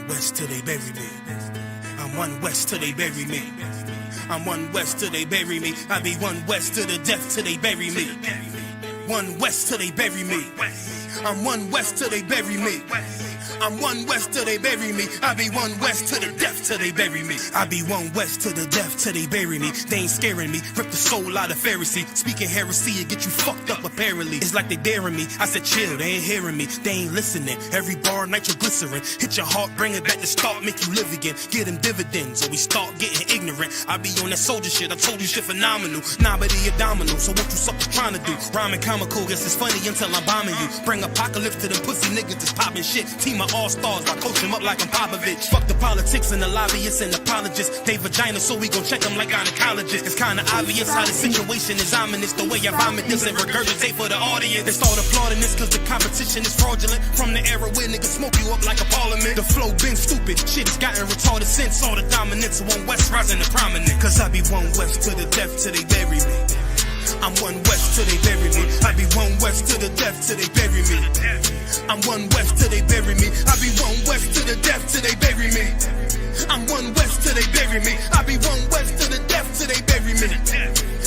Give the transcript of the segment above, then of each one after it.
west till they bury me. I'm one west till they bury me. I'm one west till they bury me. I be one west to the death till they bury me. One west till they bury me. I'm one west till they bury me. I'm one west till they bury me. I be one west to the death till they bury me. I be one west to the death till they bury me. They ain't scaring me. Rip the soul out of Pharisee. Speaking heresy and get you fucked up apparently. It's like they daring me. I said chill, they ain't hearing me. They ain't listening. Every bar nitroglycerin. Hit your heart, bring it back to start, make you live again. Get them dividends or we start getting ignorant. I be on that soldier shit. I told you shit phenomenal. Nah, but he abdominal. So what you suckers trying to do? Rhyming comical. Guess it's funny until I'm bombing you. Bring apocalypse to them pussy niggas that's popping shit. Team of all-stars, I coach them up like I'm Popovich. Fuck the politics and the lobbyists and apologists. They vagina, so we gon' check them like gynecologists. It's kinda obvious how the situation is ominous. The way I vomit this and regurgitate for the audience. They start applauding this cause the competition is fraudulent. From the era where niggas smoke you up like a parliament. The flow been stupid, shit has gotten retarded since all the dominance of one west rising to prominent. Cause I be one west to the death till they bury me. I'm one west till they bury me. I be one west to the death till they bury me. I'm one west till they bury me. I be one west to the death till they bury me. I'm one west till they bury me. I be one west to the death till they bury me.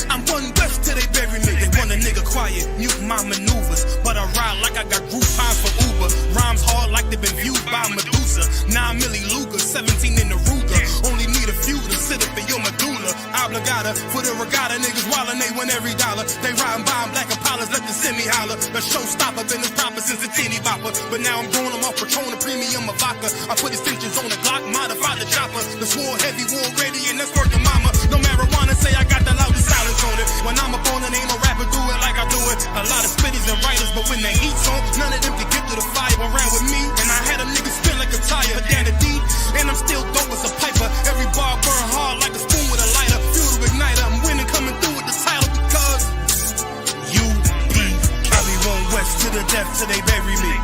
I'm one west till they bury me. They want a nigga quiet, mute my maneuvers, but I ride like I got group time for Uber. Rhymes hard like they been viewed by Medusa. 9 milli Luger, 17 in the Ruger. Only need a few to sit up in your medulla. Obligata for the regatta, niggas wildin', they win every dollar. They riding by in black Impalas, let the semi holler. The showstopper been as proper since the teeny bopper, but now I'm growing them off Patron, a premium of vodka. I put extensions on the Glock, modified the chopper. The swore heavy, war ready, and that's worth the mama. No marijuana, say I got the loudest silence on it. When I'm up on it, ain't no rapper do it like I do it. A lot of spitties and writers, but when they heat's on, none of them can get to the fire around with me. And I had them niggas spin like a tire, but down the D, and I'm still dope as a piper. Every bar burn hard like a spoon with a lighter. Fuel to igniter, I'm winning, coming through with the title because UPK. I be one west to the death till they bury me.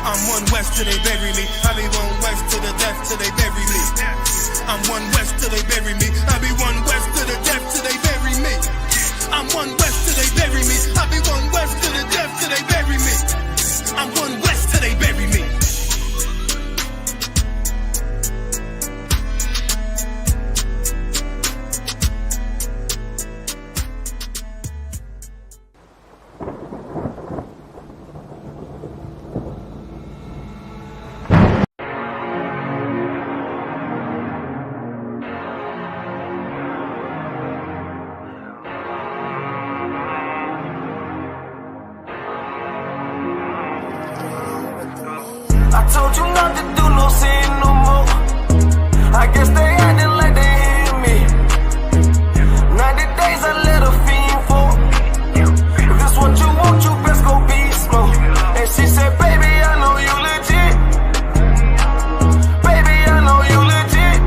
I'm one west till they bury me. I be one west to the death till they bury me. I'm one west till they bury me. I be one west to the death till they bury me. I'm one west till they bury me. I be one west to the death till they bury me. I'm one west till they bury me. I told you not to do no sin no more. I guess they acting like they hear me. 90 days I let a fiend for. If this what you want, you best go beast mode. And she said, baby, I know you legit. Baby, I know you legit.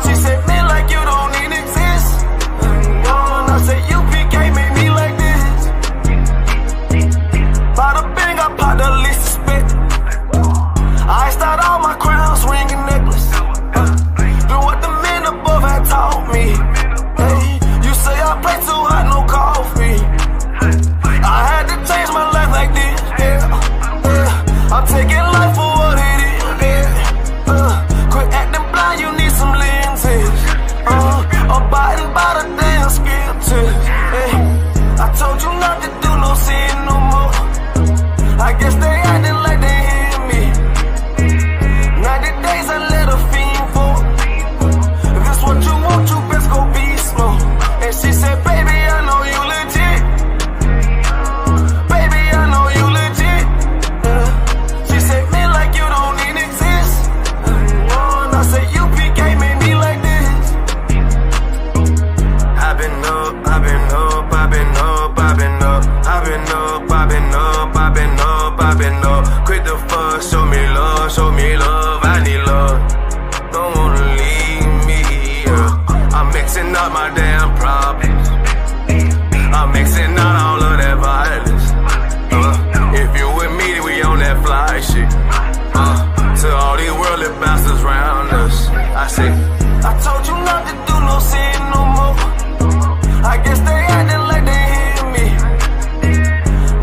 She said, man, like you don't need exist. And I said, UPK made me like this. Bada bing, I popped the least suspect. I start all my crowns, ring and necklace. Do what the men above had taught me. Hey, you say I play too hot, no coffee. I had to change my life like this, yeah. I'm taking life for what it is, yeah. Quit acting blind, you need some lenses. Abiding by the damn scriptures, hey. I told you not to do no sin no more. I guess they acting like they hear me. 90 days I let a fiend for. If this what you want, you best go beast mode. And she said, baby, I know you legit. Baby, I know you legit. She said, man, like you don't need exist. And I said, UPK made me like this. I've been up, I've been up, I've been up, I've been up, I've been up, I've been up, I've been up, I've been up. Quit the fuss, show me love, show me love. I need love, don't wanna leave me. I'm mixing up my damn problems. I'm mixing out all of that violence. If you with me, we on that fly shit. To all these worldly bastards round us, I say, I told you not to do no sin no more. I guess they acting like they hear me.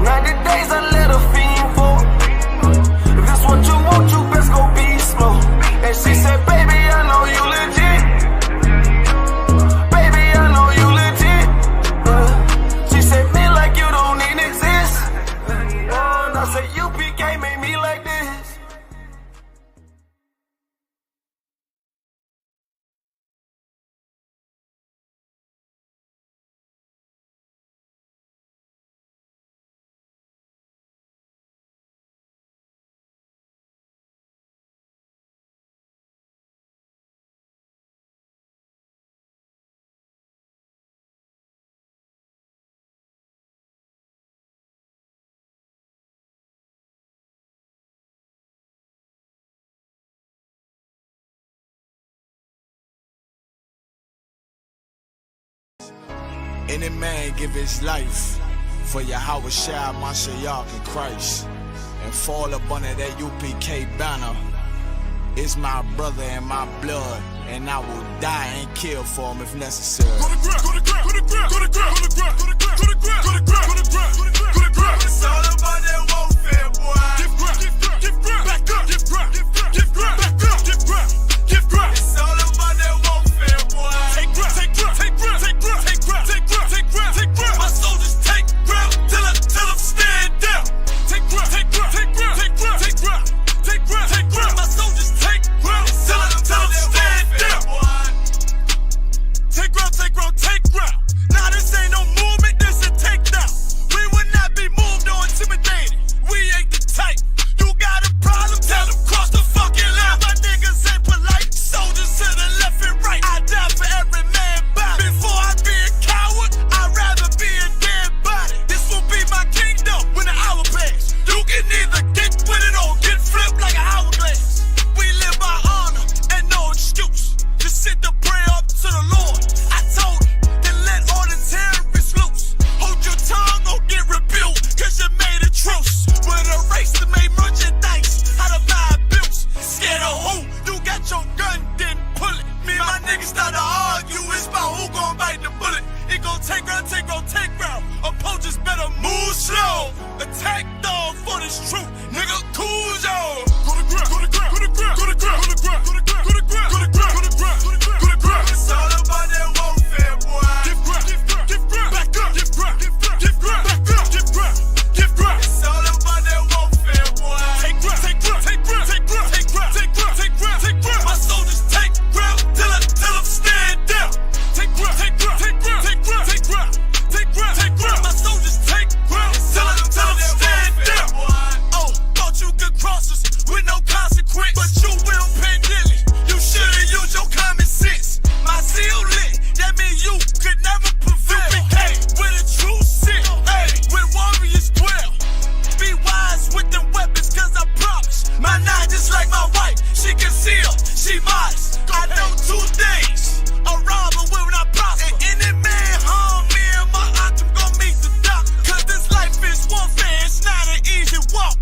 90 days I let a fiend for. If this what you want, you best go beast mode. Any man give his life for Yahweh Shai, Mashiach, and Christ, and fall up under that UPK banner. It's my brother and my blood, and I will die and kill for him if necessary. Go to ground, go to ground, go to ground, go to ground, go to ground, go to ground, go to ground, go to ground, go to ground, go to ground. It's all about that warfare, boy. Give ground, give ground, give ground, back up, give ground, give ground, give ground, back up, give ground, give ground. It's all about that warfare, boy. Take ground, take ground, take ground, take ground, take ground, take ground, take ground, take ground. My soldiers take ground till them stand down. Take ground, take ground, take ground, take ground, take ground, take ground, take ground. My soldiers take ground till them stand down. Take ground, take ground, take ground. Nah, this ain't no movement, this a takedown. We will not be moved or intimidated. We ain't the type. You got a problem, tell them cross the fucking line. My niggas ain't polite. Soldiers to the left and right. I die for every man body. Before I be a coward, I'd rather be a dead body. This will be my kingdom when the hour pass. You can either get with it or get flipped like an hourglass. We live by honor and no excuse. Just sit the prayer up to the Lord. I told him, then let all the terrorists loose. Hold your tongue or get rebuked, cause you made a truce. With a race to make merchandise, how to buy bills. Scared of who? You got your gun, then pull it. Me and my niggas start to argue, it's about who gon' bite the bullet. It gon' take round, take round, take round. Opponents better move slow. Attack dog for this truth, nigga, cool yo. Go to ground, go to ground, go to ground, go to ground, go to ground, go to ground, go to ground, go to ground, go to ground, go to ground, go to ground. It's all about that warfare, boy. Give ground, give ground, give ground, back up, give ground, give ground, give ground, back up, give ground, give ground. It's all about that warfare, boy. Take ground, take ground, take ground, take ground, take ground, take ground, take ground, take ground. My soldiers take ground till them stand down. Take ground, take ground, take ground, take ground, take ground, take ground, take ground. My soldiers take ground till them stand down. Oh, thought you could cross us with no consequence, but you will pay dearly. You should've used your common sense. My zeal lit, that means you could never prevail. Hey, with a true sit, hey, with warriors dwell. Be wise with them weapons, cause I promise. My nine just like my wife, she concealed, she modest. I know 2 things, a robber will not prosper. And any man harm me and my item gon' meet the doctor. Cause this life is warfare, it's not an easy walk.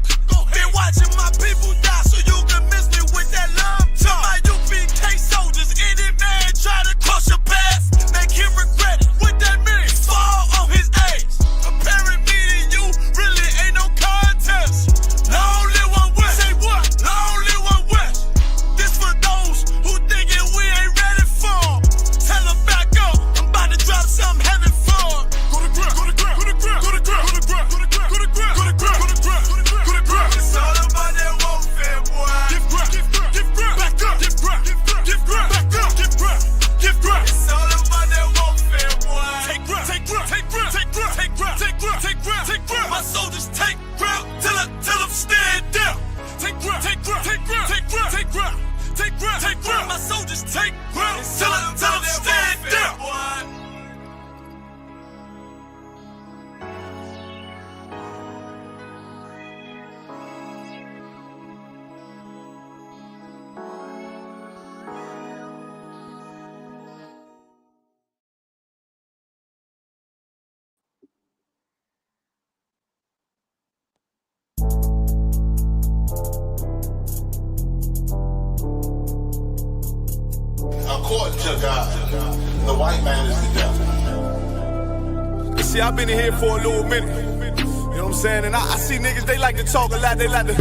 Been watching my people die so you can miss me with that love talk. My UPK soldiers, any man try to cross your path, make him regret it. What that means? Fall on his ass. Comparing me to you really ain't no contest. Long live one West. Say what? Long live one West. This for those who thinking we ain't ready for. Tell them back up. I'm about to drop something heavy for. Go to ground, go to ground, go to ground, go to ground, go to ground, go to ground, go to ground, go to ground, go to ground, go to ground, go to ground. It's all about that warfare, boy. Give ground, give ground, give ground, back up, give ground, give ground, give ground, back up, give ground, give ground. It's all about that warfare, boy. Take ground, take ground, take ground, take ground, take ground, take ground, take ground, take ground. My soldiers take ground till them stand down. Take ground, take ground, take ground, take ground, take ground, take ground, take ground. My soldiers take ground till them stand down. According to God, the white man is the devil. See, I've been in here for a little minute. You know what I'm saying? And I see niggas, they like to talk a lot. They like to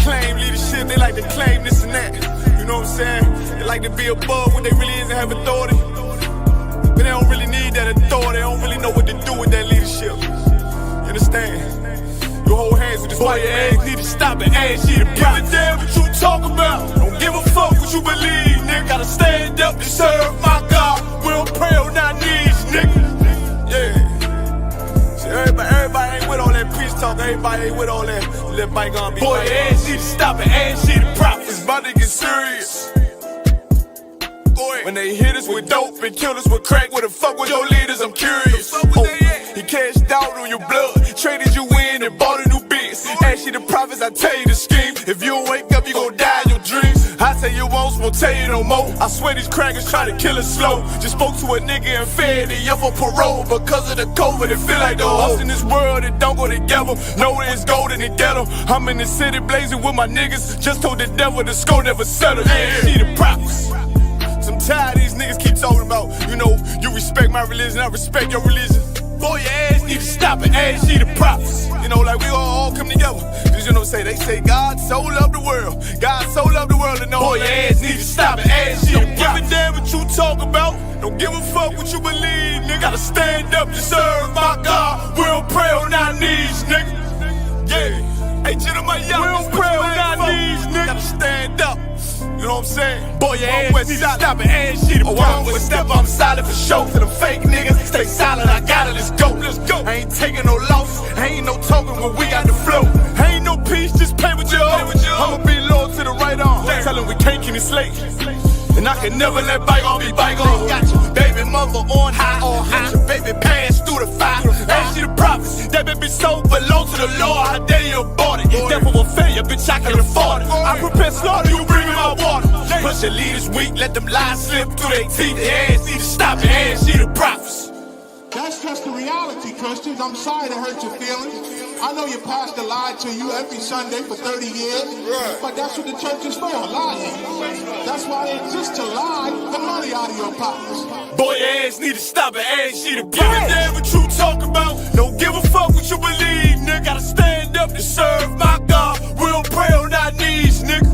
claim leadership. They like to claim this and that. You know what I'm saying? They like to be above what they really is and have authority. But they don't really need that authority. They don't really know what to do with that leadership. You understand? You hold hands with this white man. Need to stop and ask you to give a damn what you talk about. Don't give a fuck what you believe, nigga. Gotta stand up and serve my God. We don't pray on our knees, nigga. Yeah. See, everybody ain't with all that peace talk. Everybody ain't with all that bygone be. Boy, ass need to stop and ask you the prophets. It's about to get serious. When they hit us with dope and kill us with crack, where the fuck with your leaders? I'm curious. He cashed out on your blood, traded you in and bought a new biz. Ask you the prophets, I tell you the scheme. If you don't wake up, you gon' die in your dreams. I say you once, won't tell you no more. I swear these crackers try to kill us slow. Just spoke to a nigga and fed he up for parole. Because of the COVID, it feel like the host in this world that don't go together. Know that it's gold in the ghetto. I'm in the city blazing with my niggas. Just told the devil the score never settled. Yeah, see the props. I'm tired of these niggas keep talking about, you know, you respect my religion, I respect your religion. Boy, your ass need to stop it, ass see the props. You know, like we all come together. Cause you know, they say God so loved the world. God so loved the world, and no, boy, your ass need to stop it, ass see the props. Don't give a damn what you talk about. Don't give a fuck what you believe, nigga. Gotta stand up to serve my God. We don't pray on our knees, nigga. Yeah. Hey, gentlemen, y'all, we don't pray on our knees, nigga. Gotta stand up. You know what I'm saying? Boy, your ass need to stop it, ass shit. Oh, I'm with step, I'm solid for show. To the fake niggas, stay solid, I got it, let's go, let's go. I ain't taking no loss, ain't no token when we got the flow. Ain't no peace, just pay with your own. I'ma be loyal to the right arm. Tell him we can't keep it slate. And I can never let bygone be bygone. Got your baby mother on high, got your baby pass through the fire. Ain't she the prophets? That baby so belong to the Lord. How dare you abort it? Devil will failure, bitch, I can afford it. I prepare slaughter, you bring me my water. Push your leaders weak, let them lies slip through their teeth. Their ass need to stop it, ass she the prophets. That's just the reality, Christians. I'm sorry to hurt your feelings. I know your pastor lied to you every Sunday for 30 years, but that's what the church is for, lying. That's why it exists, to lie the money out of your pockets. Boy, your ass need to stop it, ass she the prophets. Give a damn what you talk about. Don't give a fuck what you believe, nigga. Gotta stand up to serve my God. We don't pray on our knees, nigga.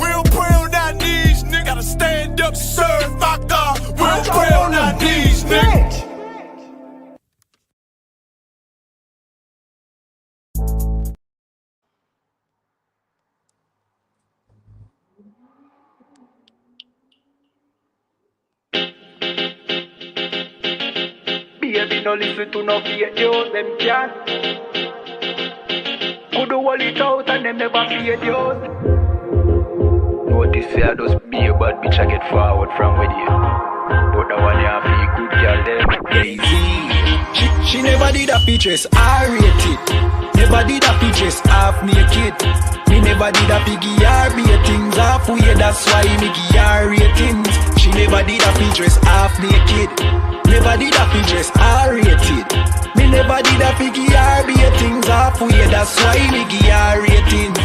We don't pray on our knees, nigga. Gotta stand up to serve my God. We don't pray on our knees, nigga. Baby, no listen to no fake news, them can't. Could do all it out and them never fake news. Notice I just be a bad bitch, I get forward from with you. But the one you have feel good girl them lazy. She never did a pictures, I rate it. Never did a pictures, half naked. Me never did a piggy RB things halfway, that's why me give her ratings. She never did a pictures, half naked. Never did a pictures, I rated. Me never did a piggy RB things halfway, that's why me give her ratings.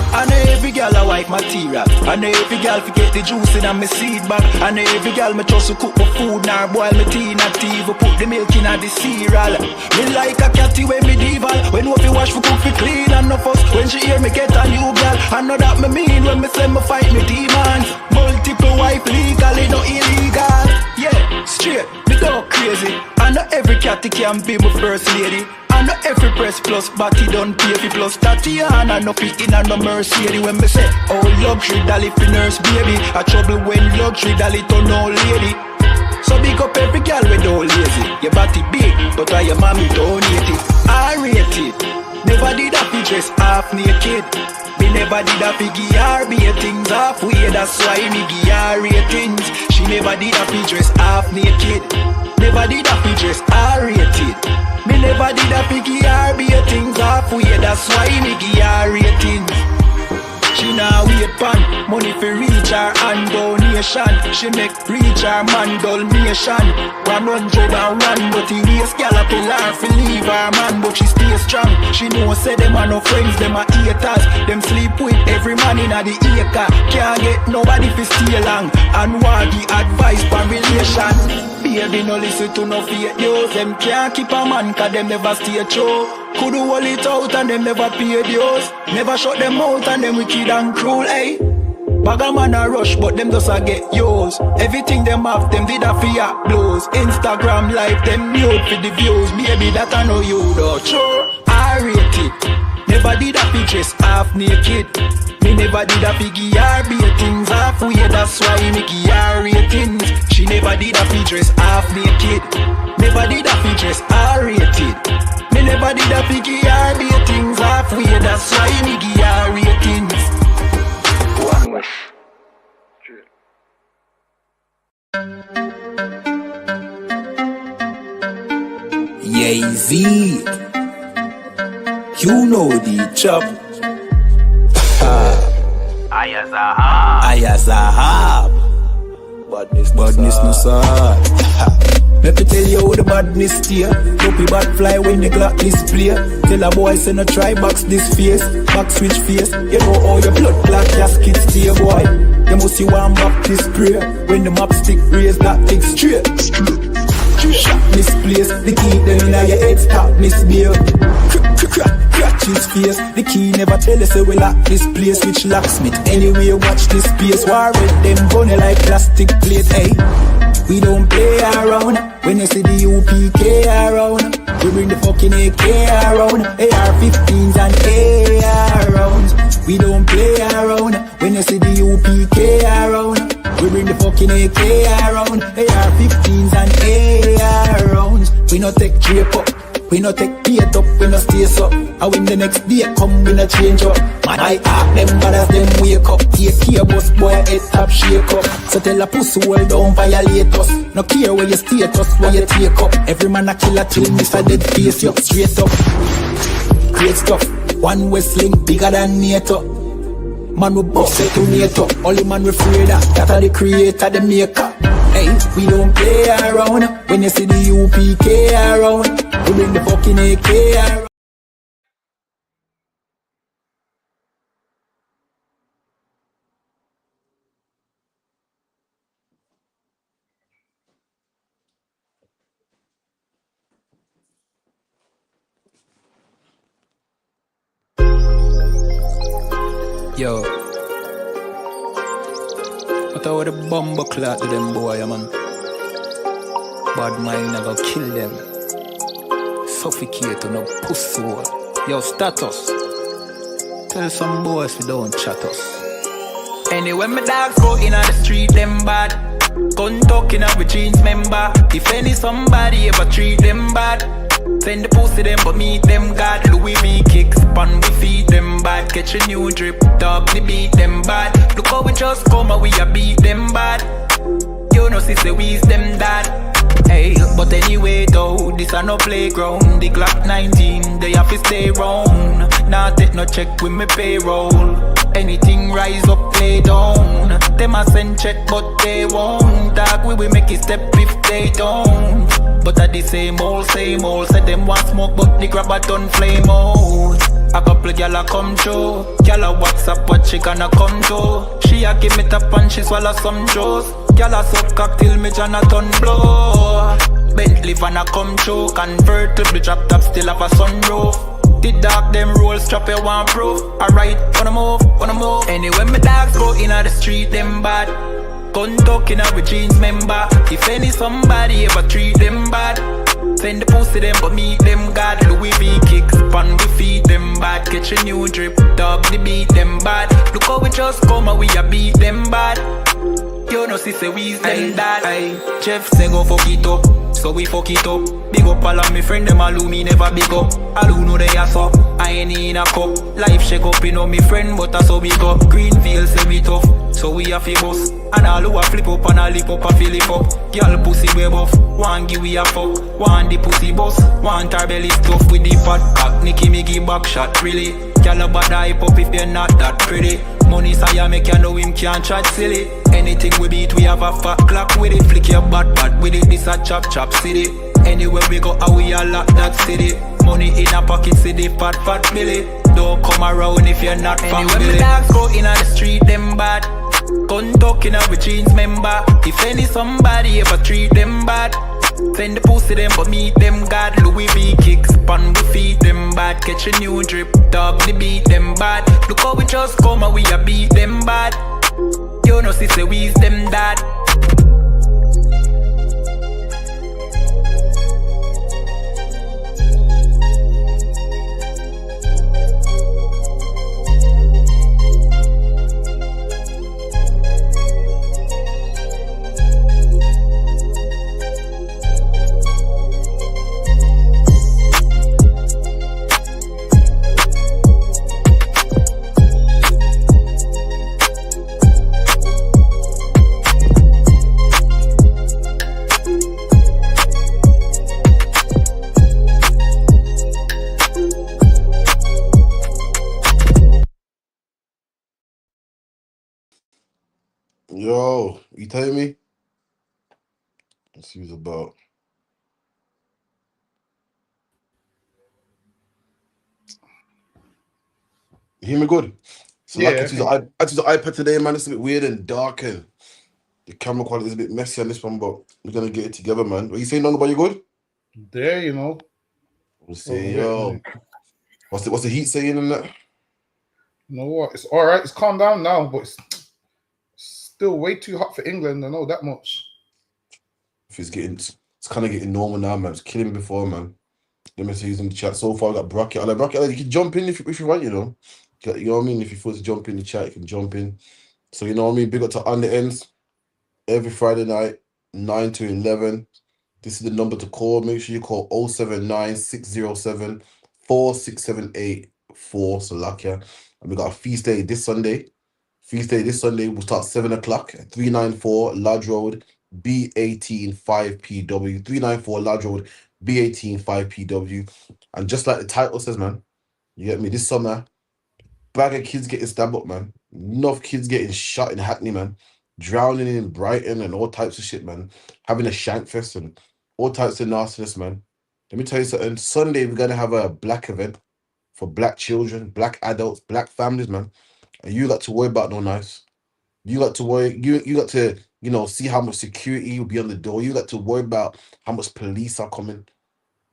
I know every girl a white material. I know every girl forget the juice in my seed bag. I know every girl me trust to cook my food, nor boil my tea, not even put the milk in the cereal. Me like a catty when medieval. When no fi wash for cook fi clean and no fuss. When she hear me get a new girl, I know that me mean when me say me fight me demons. Multiple wife legally, no illegal. Yeah, straight, me go crazy. I know every catty can be my first lady. I know every press plus body done pay fi plus Tatiana no fit in and no Mercedes. When me say oh luxury dolly fi nurse baby, a trouble when luxury dolly turn old lady. So big up every girl when don't lazy. Your body big, but why your mommy donate it? I rate it. Never did a fi dress half naked. Me never did a fi give her be things halfway, that's why me give her ratings. She never did a fi dress half naked. Never did a fi dress I rated. Me never did a fi give her be things halfway, that's why me give her ratings. She now wait pan money for reach her and donation. She make reach her man donation. 101, but he waste gal a pill her fi leave her man, but she stay strong. She know say them are no friends, them are haters. Them sleep with every man in a the acre. Can't get nobody fi stay long and want the advice for relation. Baby no listen to no fake news. Them can't keep a man cause them never stay true. Could do all it out and them never pay dues. Never shut them out and them wicked and cruel, eh? Bag a man a rush but them just a get yours. Everything them have them did a fear blows. Instagram live them mute for the views. Baby that I know you though. Sure, I rate it. Never did a pictures half naked. Me never did a piggy RB things halfway, that's why me give her ratings. She never did a pictures half naked. Never did a pictures I rated. Me never did a piggy RB things halfway, that's why me give her ratings. One wish. Yay-Z. You know the chop. Ayazahab. Badness no sad. Let me tell you how the badness steer. Dopey bad fly when the clock display. Tell a boy say no try box this face. Back switch face. You know how your blood clot casket stay, boy. You must see one Baptist prayer. When the map stick raise that thing straight. Shot misplaced. The key them in your head stop misbehaved. Crack his face. The key never tell us we lock this place. Which locksmith anyway watch this space. War with them bunny like plastic plate. Hey, we don't play around. When you see the UPK around, we bring the fucking AK around. AR-15s and AR rounds. We don't play around. When you see the UPK around, we bring the fucking AK around. AR-15s and AR rounds. We no take drape up. We no take bait up, we no stay up. And when the next day come, we no change up. Man, I ask them brothers, them wake up. Take care, boss boy, head top shake up. So tell a pussy, hold down, violate us. No care where you status, where you take up. Every man a killer till miss a dead face, you straight up. Great stuff, one Westling bigger than NATO. Man we boss it to NATO. Only man we afraid of, that are the creator, the maker. Hey, we don't play around. When you see the UPK around, we bring the fucking AK around. Yo, what about the bomber clot to them boy, man? Bad mind never kill them. Suffocate to no pussy. Yo, status. Tell some boys we don't chat us. Anyway, my dogs go in on the street, them bad. Gun talking up with jeans member. If any somebody ever treat them bad, send the pussy them but meet them God. Louis V kicks, pan we feed them bad. Catch a new drip, dog we beat them bad. Look how we just come and we a beat them bad. You know sister we's them dad. Hey, but anyway though, this a no playground. The Glock 19, they have to stay round. Nah take no check with me payroll. Anything rise up, play down. Them a send check but they won't. Dog we will make it step if they don't. But at the same old, said them want smoke but the grab a ton flame out. A couple gyal a come through. Gyal a WhatsApp what she gonna come to. She a give me tap and she swallow some juice. Gyal a suck cock till me Jonathan blow. Bentley van a come through. Convertible drop top still have a sunroof. The dog them roll strap you want proof. Alright, wanna move. Anyway my dogs go in on the street them bad. Gun talking up with jeans member. If any somebody ever treat them bad, send the pussy them but meet them God. Louis V kicks, pan we feed them bad. Catch a new drip, dog they beat them bad. Look how we just come and we a beat them bad. You know sister we's them dad. Jeff say go fuck it up, so we fuck it up. Big up all of me friend them all who me never big up. All who know they are so, I ain't in a cup. Life shake up, you know me friend but I so big up. Greenfield say we tough, so we a fi bus. And all who a flip up and a lip up a fill it up. Girl pussy way buff, one give we a fuck. One the pussy bus, one her belly stuff with the fat cock. Nicky me give back shot really. Girl a bad hype up if you're not that pretty. Money say make you know him can't chat silly. Anything we beat we have a fat clock with it. Flick your bad with it, this a chop city. Anywhere we go we a lock that city. Money in a pocket city, fat billy. Don't come around if you're not family. Anyway my dogs go in on the street them bad. Gun talking up with jeans member. If any somebody ever treat them bad, send the pussy them but meet them God. Louis V kicks, pan we feed them bad. Catch a new drip, dog they beat them bad. Look how we just come and we a beat them bad. You know sister we's them dad. Yo, you telling me? Let's see who's about. You hear me good? So like Yeah, I I use the can. I use the iPad today, man. It's a bit weird and dark and the camera quality is a bit messy on this one, but we're gonna get it together, man. What you saying, Dongo? You good? There, you know. I'm Hold saying, on, wait a yo, minute. what's the heat saying in that? You know what? It's all right. It's calmed down now, but it's still way too hot for England. I know that much. If it's kind of getting normal now, man. It's killing me before, man. Let me see who's in the chat. So far, I got Bracket. I like Bracket. You can jump in if you want, you know. You know what I mean? If you feel to jump in the chat, you can jump in. So you know what I mean? Big up to On the Ends every Friday night, 9 to 11. This is the number to call. Make sure you call 079 607 4678 Salakia. And we got a feast day this Sunday. Feast day this Sunday will start 7 o'clock at 394 Lodge Road, B18 5PW. 394 Lodge Road, B18 5PW. And just like the title says, man, you get me? This summer, bag of kids getting stabbed up, man. Enough kids getting shot in Hackney, man. Drowning in Brighton and all types of shit, man. Having a shank fest and all types of nastiness, man. Let me tell you something. Sunday, we're going to have a black event for black children, black adults, black families, man. And you got to worry about no knives. You got to worry, you got to, you know, see how much security will be on the door. You got to worry about how much police are coming.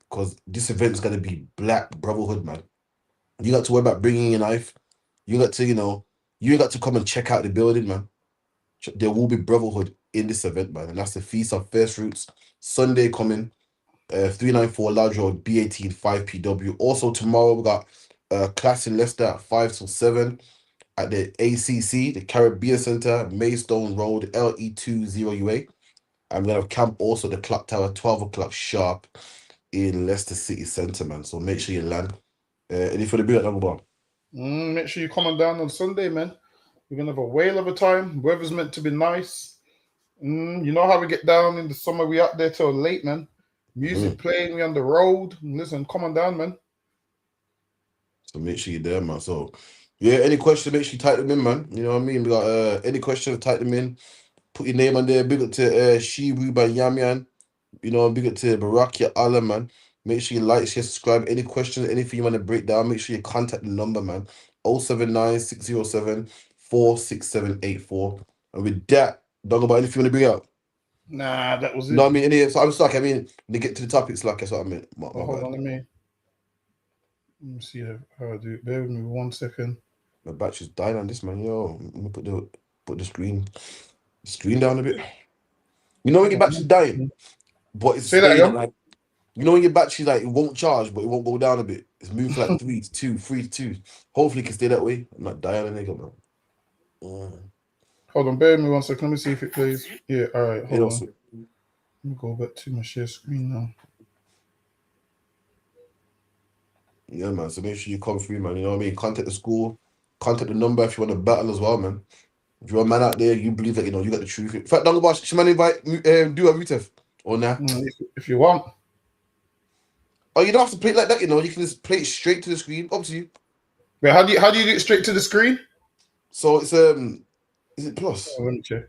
Because this event is going to be black brotherhood, man. You got to worry about bringing a knife. You got to, you know, you got to come and check out the building, man. There will be brotherhood in this event, man. And that's the Feast of First Fruits. Sunday coming, 394 Lodge Road, B18 5PW. Also, tomorrow we got a class in Leicester at 5 till 7 at the ACC, the Caribbean Centre, Maidstone Road, LE20UA. And we're going to have camp also the Clock Tower, 12 o'clock sharp in Leicester City Centre, man. So make sure you land. Any for the big number one. Make sure you come on down on Sunday, man. We're gonna have a whale of a time. Weather's meant to be nice. You know how we get down in the summer. We out there till late, man. Music playing. We on the road. Listen, come on down, man. So make sure you're there, man. So yeah, any questions, make sure you type them in, man. You know what I mean? We got any questions, type them in. Put your name on there. Big up to Shibu by Yamian. You know, big up to Barakia Allah, man. Make sure you like, share, subscribe. Any questions, anything you want to break down, make sure you contact the number, man. 079 607 46784. And with that, don't go about anything you want to bring out. Nah, that was it. You know what I mean? So I'm stuck. I mean, when you get to the topics, like that's what I meant. My Hold bad. on, let me see how I do it. Bear with me 1 second. My battery's dying on this, man. Yo, let me put the screen down a bit. You know when your battery's dying, but it's Say that staying again. like, you know when your battery like it won't charge, but it won't go down a bit. It's moved for like 3 to 2, 3 to 2. Hopefully it can stay that way. I'm not dying, nigga, man. Hold on, bear with me 1 second. Let me see if it plays. Yeah, all right. Hold on. Also, Let me go back to my share screen now. yeah, man. So make sure you come through, man. You know what I mean? Contact the school, contact the number if you want to battle as well, man. If you're a man out there, you believe that you know you got the truth. In fact, Dungabash, should man invite do a Rutef or nah? If you want. Oh, you don't have to play it like that, you know. You can just play it straight to the screen. Up to you. Wait, how do you do it straight to the screen? So it's is it plus? Let me check.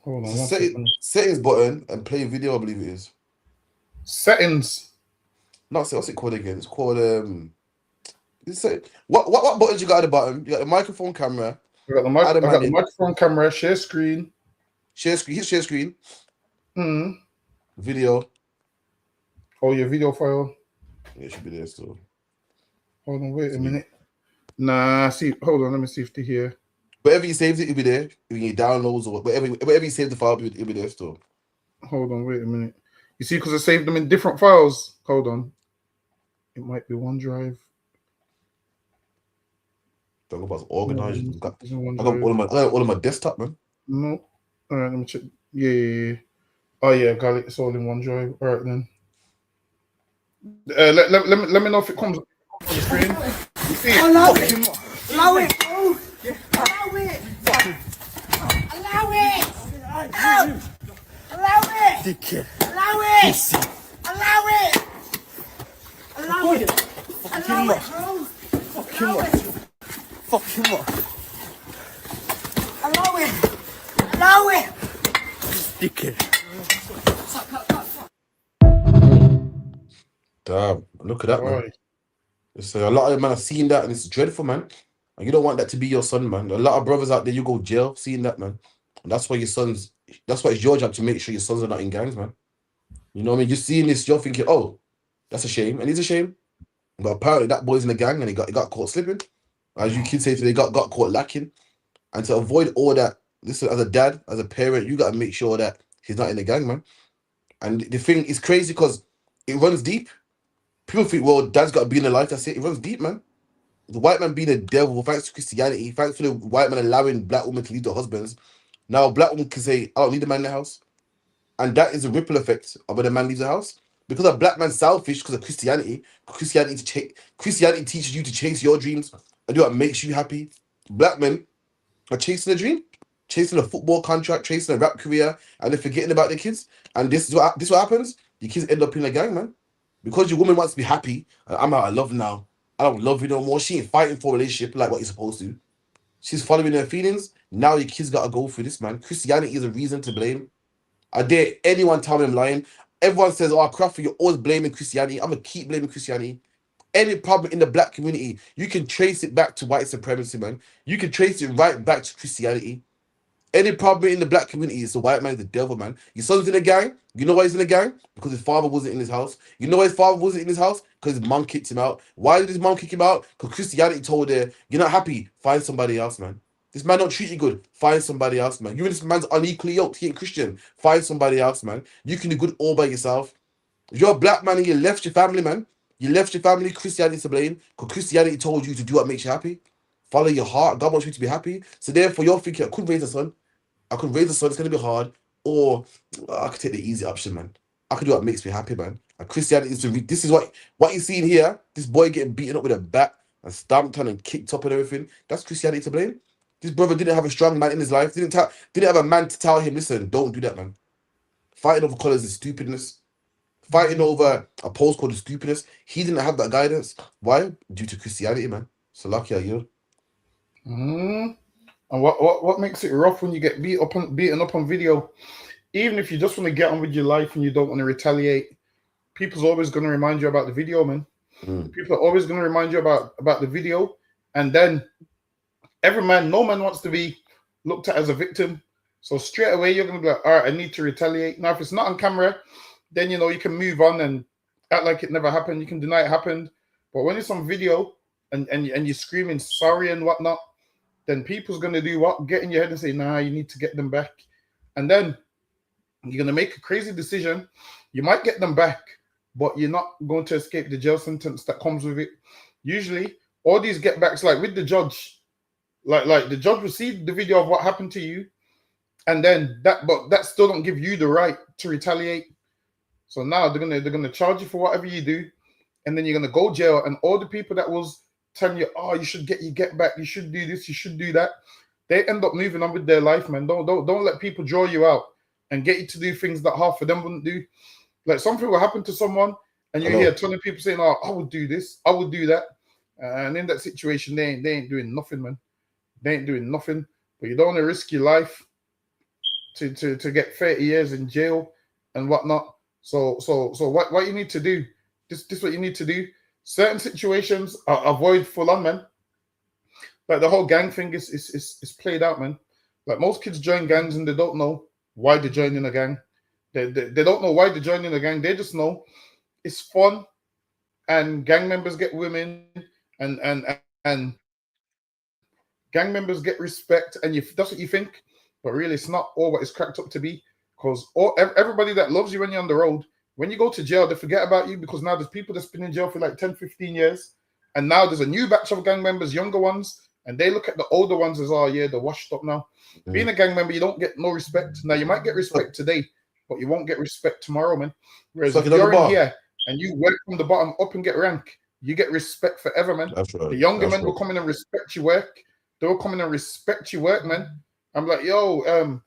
Hold on, It's a settings button and play video, I believe it is. Settings. Not what's it called again? It's called what buttons you got at the bottom? You got the microphone, camera. I got the microphone, camera, share screen. Share screen. Hit share screen. Video. Oh, your video file. Yeah, it should be there still. Hold on, wait a minute. Nah, see, hold on, let me see if they here. Wherever you saved it, it'll be there. If you downloads or wherever you saved the file, it'll be there still. Hold on, wait a minute. You see, because I saved them in different files. Hold on. It might be OneDrive. Talk about organized. I got OneDrive. all of my desktop, man. No. All right, let me check. Yeah. Oh yeah, got it. It's all in OneDrive. All right then. Let me know if it comes on the screen. You see it? Allow it. Allow it. Allow it. Allow it. Allow it. Dickhead. Allow it. Allow it. Allow it. Allow it, bro. Allow it. Fuck him up. Allow it. Allow it. Dickhead. Damn, look at that, man. Boy. It's a lot of men are seeing that, and it's dreadful, man. And you don't want that to be your son, man. A lot of brothers out there, you go jail seeing that, man. And that's why that's why it's your job to make sure your sons are not in gangs, man. You know what I mean? You're seeing this, you're thinking, oh, that's a shame, and it's a shame. But apparently that boy's in a gang and he got caught slipping. As you kids say today, got caught lacking. And to avoid all that, listen, as a dad, as a parent, you gotta make sure that he's not in a gang, man. And the thing is crazy because it runs deep. People think, well, dad's got to be in the life. That's it. It runs deep, man. The white man being a devil, thanks to Christianity, thanks for the white man allowing black women to leave their husbands. Now, black women can say, I don't need a man in the house. And that is a ripple effect of when a man leaves the house. Because a black man's selfish because of Christianity. Christianity teaches you to chase your dreams and do what makes you happy. Black men are chasing a dream, chasing a football contract, chasing a rap career, and they're forgetting about their kids. And this is what happens. Your kids end up in a gang, man. Because your woman wants to be happy. I'm out of love now. I don't love you no more. She ain't fighting for a relationship like what you're supposed to. She's following her feelings. Now your kids got to go through this, man. Christianity is a reason to blame. I dare anyone tell me I'm lying. Everyone says, oh, Crawford, you're always blaming Christianity. I'm going to keep blaming Christianity. Any problem in the black community, you can trace it back to white supremacy, man. You can trace it right back to Christianity. Any problem in the black community is the white man is the devil, man. Your son's in a gang. You know why he's in a gang? Because his father wasn't in his house. You know why his father wasn't in his house? Because his mom kicked him out. Why did his mom kick him out? Because Christianity told her, you're not happy, find somebody else, man. This man don't treat you good, find somebody else, man. You and this man's unequally yoked, he ain't Christian, find somebody else, man. You can do good all by yourself. If you're a black man and you left your family, man, you left your family, Christianity to blame, because Christianity told you to do what makes you happy. Follow your heart. God wants you to be happy. So therefore, you're thinking, I could raise a son. I could raise a son, it's going to be hard. Or I could take the easy option, man. I could do what makes me happy, man. And Christianity is this is what you're seeing here. This boy getting beaten up with a bat and stamped on and kicked up and everything. That's Christianity to blame. This brother didn't have a strong man in his life. Didn't have a man to tell him, listen, don't do that, man. Fighting over colours is stupidness. Fighting over a postcode is stupidness. He didn't have that guidance. Why? Due to Christianity, man. So lucky are you. And what makes it rough when you get beaten up on video? Even if you just want to get on with your life and you don't want to retaliate, people's always going to remind you about the video, man. People are always going to remind you about the video, and then no man wants to be looked at as a victim. So straight away you're going to be like, all right, I need to retaliate. Now, if it's not on camera, then you can move on and act like it never happened. You can deny it happened. But when it's on video and you're screaming sorry and whatnot, then people's going to do what? Get in your head and say, nah, you need to get them back. And then you're going to make a crazy decision. You might get them back, but you're not going to escape the jail sentence that comes with it. Usually, all these get backs, like with the judge, like the judge received the video of what happened to you, and then that still don't give you the right to retaliate. So now they're gonna charge you for whatever you do, and then you're gonna go jail. And all the people that was telling you, oh, you should get back, you should do this, you should do that, they end up moving on with their life, man. Don't let people draw you out and get you to do things that half of them wouldn't do. Like something will happen to someone, and you hear a ton of people saying, oh, I would do this, I would do that. And in that situation, they ain't doing nothing, man. They ain't doing nothing. But you don't want to risk your life to get 30 years in jail and whatnot. So what you need to do, this is what you need to do. Certain situations, avoid full on, man. Like the whole gang thing is played out, man. Like most kids join gangs and they don't know why they're joining a gang. They don't know why they're joining a gang. They just know it's fun, and gang members get women, and gang members get respect, and that's what you think. But really, it's not all what it's cracked up to be. Because everybody that loves you when you're on the road, when you go to jail, they forget about you, because now there's people that's been in jail for like 10, 15 years. And now there's a new batch of gang members, younger ones, and they look at the older ones as, oh, yeah, they're washed up now. Being a gang member, you don't get no respect. Now, you might get respect today, but you won't get respect tomorrow, man. Whereas if you're in here and you work from the bottom up and get rank, you get respect forever, man. That's right. The younger men will come in and respect your work. They will come in and respect your work, man. I'm like, yo,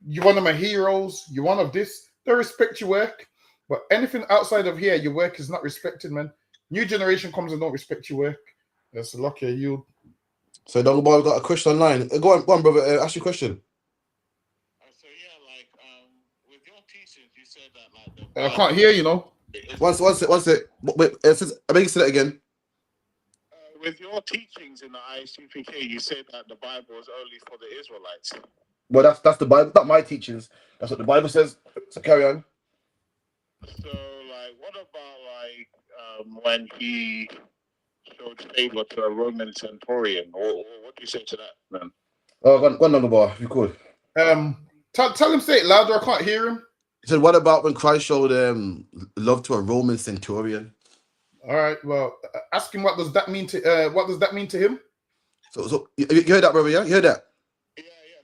you're one of my heroes. You're one of this. They respect your work. But anything outside of here, your work is not respected, man. New generation comes and don't respect your work. That's lucky you. So Dongle Boy got a question online. Go on, brother. Ask your question. So yeah, like with your teachings, you said that like the I can't hear you, know. One sec. Wait, I beg you say that again. With your teachings in the UPK, you said that the Bible is only for the Israelites. Well, that's the Bible, not my teachings. That's what the Bible says. So carry on. So, like, what about like when he showed favor to a Roman centurion? Or what do you say to that, man? Oh, go on, Dongle Boy, if you could. Tell him say it louder. I can't hear him. He said, "What about when Christ showed love to a Roman centurion?" All right. Well, ask him what does that mean to him? So you heard that, brother? Yeah, you heard that. Yeah.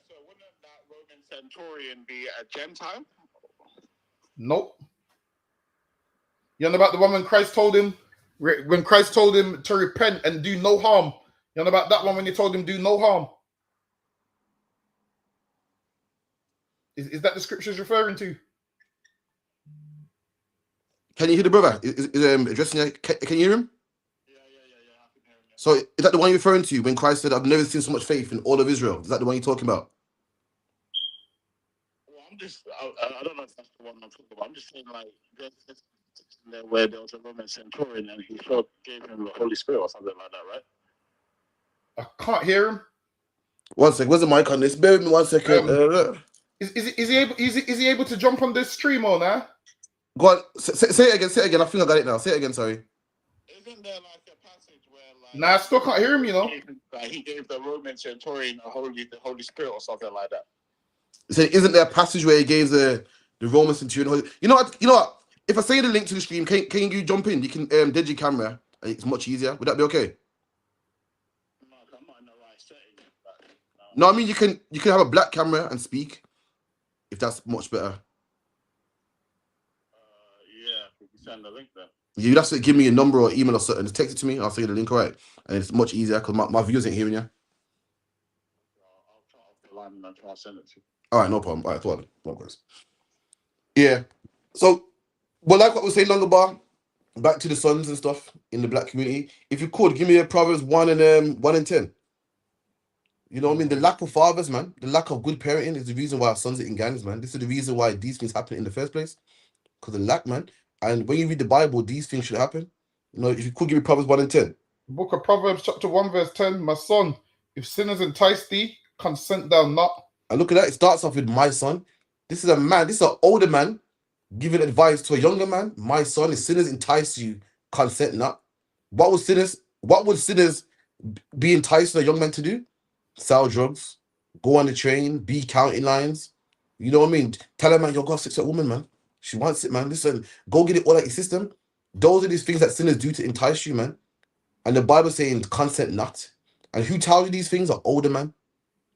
So wouldn't that Roman centurion be a Gentile? Nope. You know about the one when Christ told him to repent and do no harm. You know about that one when he told him do no harm. Is that the scripture's referring to? Can you hear the brother? Is addressing you? Can you hear him? Yeah. I can hear him. So is that the one you're referring to when Christ said, "I've never seen so much faith in all of Israel"? Is that the one you're talking about? Well, I don't know if that's the one I'm talking about. I'm just saying, like, there's there where there was a Roman centurion and he gave him the Holy Spirit or something like that, right? I can't hear him. One sec. Where's the mic on this? Bear with me 1 second. Is he able to jump on this stream or now? Go on. Say it again. Say it again. I think I got it now. Say it again. Sorry. Isn't there like a passage where like Nah, I still can't hear him. You know. He gave the Roman centurion the Holy Spirit or something like that? So isn't there a passage where he gave the Roman centurion? You know what? If I say the link to the stream, can you jump in? You can dead your camera. It's much easier. Would that be okay? No, I'm not in the right setting. No, I mean you can have a black camera and speak, if that's much better. Yeah, we can send the link there. You have to give me a number or email or something. Just text it to me. I'll send you the link, all right? And it's much easier because my viewers ain't hearing you. I'll try off the line and try to send it to you. All right, no problem. All right, no worries. Yeah. So, well, like what we were saying, longer bar, back to the sons and stuff in the black community. If you could give me a Proverbs 1 and 10. You know what I mean? The lack of fathers, man. The lack of good parenting is the reason why our sons are in gangs, man. This is the reason why these things happen in the first place. Because of lack, man. And when you read the Bible, these things should happen. You know, if you could give me Proverbs 1 and 10. Book of Proverbs, chapter 1, verse 10. My son, if sinners entice thee, consent thou not. And look at that. It starts off with my son. This is a man. This is an older man giving advice to a younger man. My son, if sinners entice you, consent not. What would sinners be enticing a young man to do? Sell drugs, go on the train, be counting lines. You know what I mean? Tell her, man, you're going to sex with a woman, man. She wants it, man. Listen, go get it all out your system. Those are these things that sinners do to entice you, man. And the Bible saying consent not. And who tells you these things? An older man.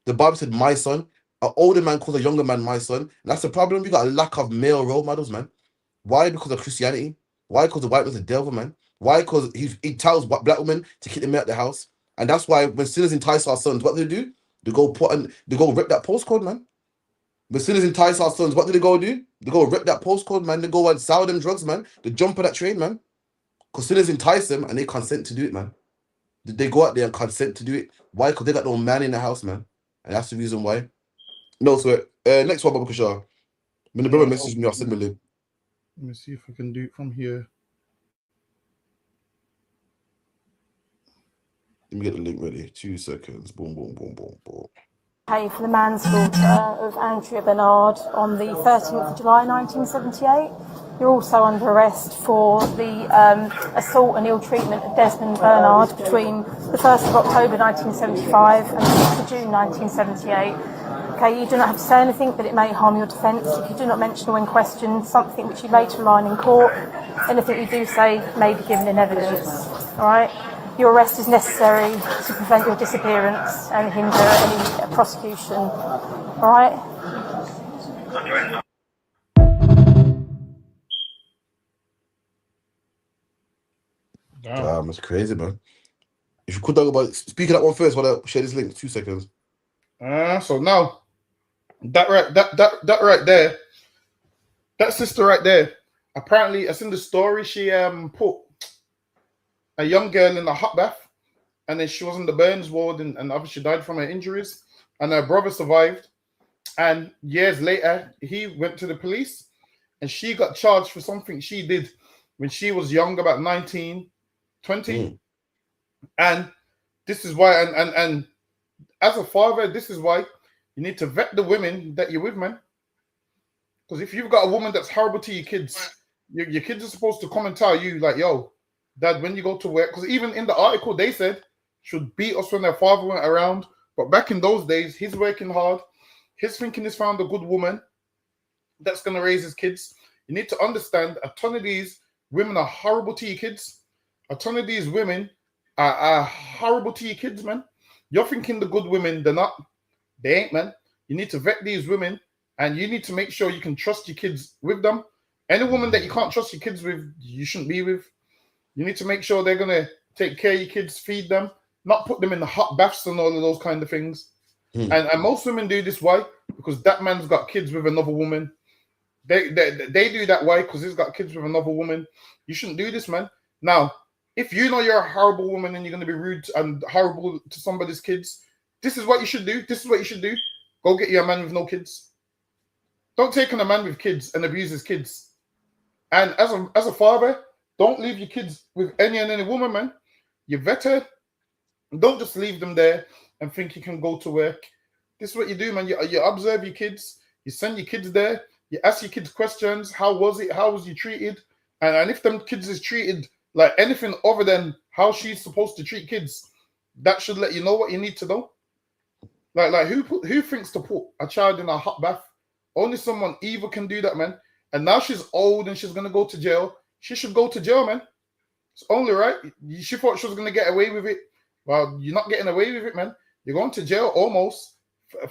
The Bible said, my son. An older man calls a younger man my son. And that's the problem. We got a lack of male role models, man. Why? Because of Christianity. Why? Because the white man's the devil, man. Why? Because he tells black women to keep them out the house. And that's why when sinners entice our sons, what do? They go rip that postcode, man. When sinners entice our sons, what do? They go rip that postcode, man. They go and sell them drugs, man. They jump on that train, man. Because sinners entice them and they consent to do it, man. They go out there and consent to do it. Why? Because they got no man in the house, man. And that's the reason why. No, so next one, Baba Kashar. When the brother messaged me, I'll send me a link. Let me see if I can do it from here. Let me get the link ready. 2 seconds. Boom. For the manslaughter of Andrea Bernard on the 13th of July 1978. You're also under arrest for the assault and ill treatment of Desmond Bernard between the 1st of October 1975 and the 6th of June 1978. Okay, you do not have to say anything, but it may harm your defence if you do not mention when questioned something which you later rely in court. Anything you do say may be given in evidence. All right. Your arrest is necessary to prevent your disappearance and hinder any prosecution. All right? Damn, that's crazy, man. If you could talk about speaking that one first, while I share this link, 2 seconds. So now, that right there, that sister right there, apparently, as in the story, she put a young girl in a hot bath, and then she was in the burns ward, and obviously died from her injuries. And her brother survived. And years later, he went to the police, and she got charged for something she did when she was young, about 19, 20. And this is why, and as a father, this is why you need to vet the women that you're with, man. Because if you've got a woman that's horrible to your kids, your kids are supposed to come and tell you, like, yo, dad, when you go to work, because even in the article, they said should beat us when their father went around. But back in those days, he's working hard. He's thinking he's found a good woman that's going to raise his kids. You need to understand a ton of these women are horrible to your kids. A ton of these women are horrible to your kids, man. You're thinking the good women, they're not. They ain't, man. You need to vet these women, and you need to make sure you can trust your kids with them. Any woman that you can't trust your kids with, you shouldn't be with. You need to make sure they're going to take care of your kids, feed them, not put them in the hot baths and all of those kind of things. And most women do this. Why? Because that man's got kids with another woman. They do that. Why? Because he's got kids with another woman. You shouldn't do this, man. Now, if you know you're a horrible woman and you're going to be rude and horrible to somebody's kids, this is what you should do. This is what you should do. Go get you a man with no kids. Don't take on a man with kids and abuse his kids. And as a father, don't leave your kids with any woman, man. You vet her. Don't just leave them there and think you can go to work. This is what you do, man. You observe your kids. You send your kids there. You ask your kids questions. How was it? How was you treated? And if them kids is treated like anything other than how she's supposed to treat kids, that should let you know what you need to know. Like who thinks to put a child in a hot bath? Only someone evil can do that, man. And now she's old and she's gonna go to jail. She should go to jail, man. It's only right. She thought she was gonna get away with it. Well, you're not getting away with it, man. You're going to jail almost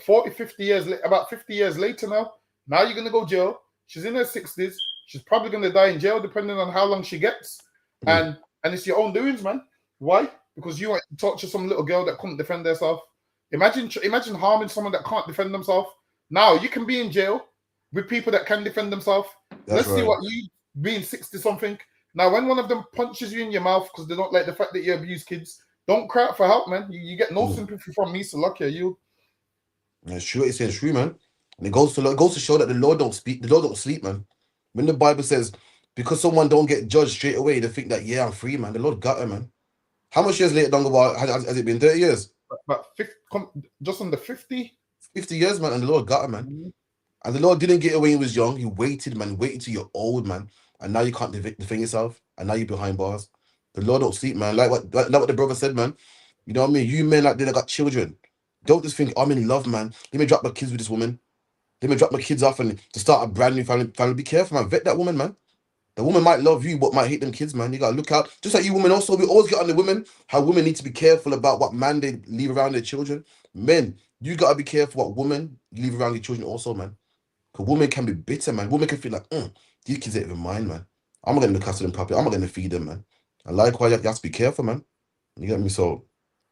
40, 50 years, about 50 years later now. Now you're gonna go jail. She's in her 60s. She's probably gonna die in jail depending on how long she gets. And it's your own doings, man. Why? Because you want to torture some little girl that couldn't defend herself. Imagine harming someone that can't defend themselves. Now you can be in jail with people that can defend themselves. Let's see what you being 60 something. Now, when one of them punches you in your mouth because they don't like the fact that you abuse kids, don't cry out for help, man. You get no sympathy from me, so lucky are you. It's true. It's true, man. And it goes to show that the Lord don't speak. The Lord don't sleep, man. When the Bible says because someone don't get judged straight away, they think that I'm free, man. The Lord got her, man. How much years later, Dongo, has it been? 30 years? About 50, just under 50. 50 years, man, and the Lord got her, man. And the Lord didn't get away when he was young. He waited, man. Waited till you're old, man. And now you can't defend yourself. And now you're behind bars. The Lord don't sleep, man. Like what the brother said, man. You know what I mean? You men like they got children. Don't just think, I'm in love, man. Let me drop my kids with this woman. Let me drop my kids off and to start a brand new family. Be careful, man. Vet that woman, man. The woman might love you, but might hate them kids, man. You gotta look out. Just like you women also, we always get on the women, how women need to be careful about what man they leave around their children. Men, you gotta be careful what woman you leave around your children also, man. Because women can be bitter, man. Women can feel like, these kids ain't even mine, man. I'm not gonna look after them properly. I'm not gonna feed them, man. And likewise, you have to be careful, man. You get me? So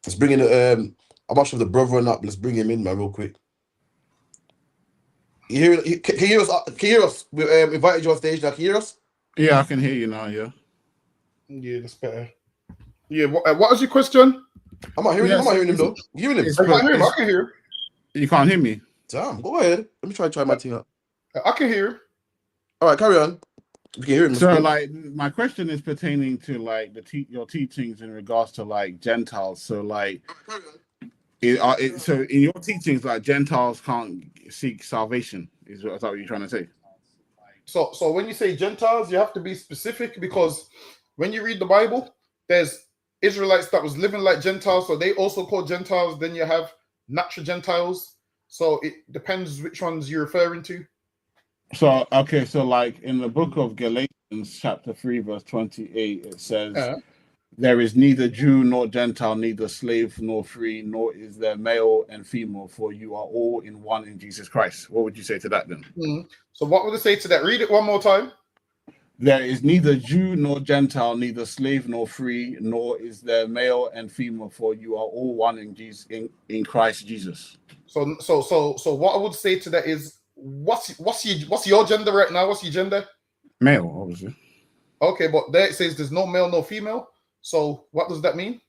let's bring in I'm not sure if the brother or not, but let's bring him in, man, real quick. Can you hear us? Can you hear us? We invited you on stage now. Can you hear us? Yeah, I can hear you now, yeah. Yeah, that's better. Yeah, what was your question? I'm not hearing him. I'm not hearing him, though. You hearing him? I can hear him. You can't hear me? Damn, go ahead. Let me try my thing up. I can hear him. All right, carry on. You can hear him. So, like, my question is pertaining to, like, your teachings in regards to, like, Gentiles. So, like, so in your teachings, like, Gentiles can't seek salvation. Is that what you're trying to say? So when you say Gentiles, you have to be specific because when you read the Bible, there's Israelites that was living like Gentiles, so they also called Gentiles. Then you have natural Gentiles. So it depends which ones you're referring to. So, okay, so like in the book of Galatians, chapter 3, verse 28, it says, there is neither Jew nor Gentile, neither slave nor free, nor is there male and female, for you are all in one in Jesus Christ. What would you say to that then? So what would I say to that? Read it one more time. There is neither Jew nor Gentile, neither slave nor free, nor is there male and female, for you are all one in Jesus, in Christ Jesus. So what I would say to that is, what's your gender right now? What's your gender? Male, obviously. Okay, but there it says there's no male, no female. So what does that mean?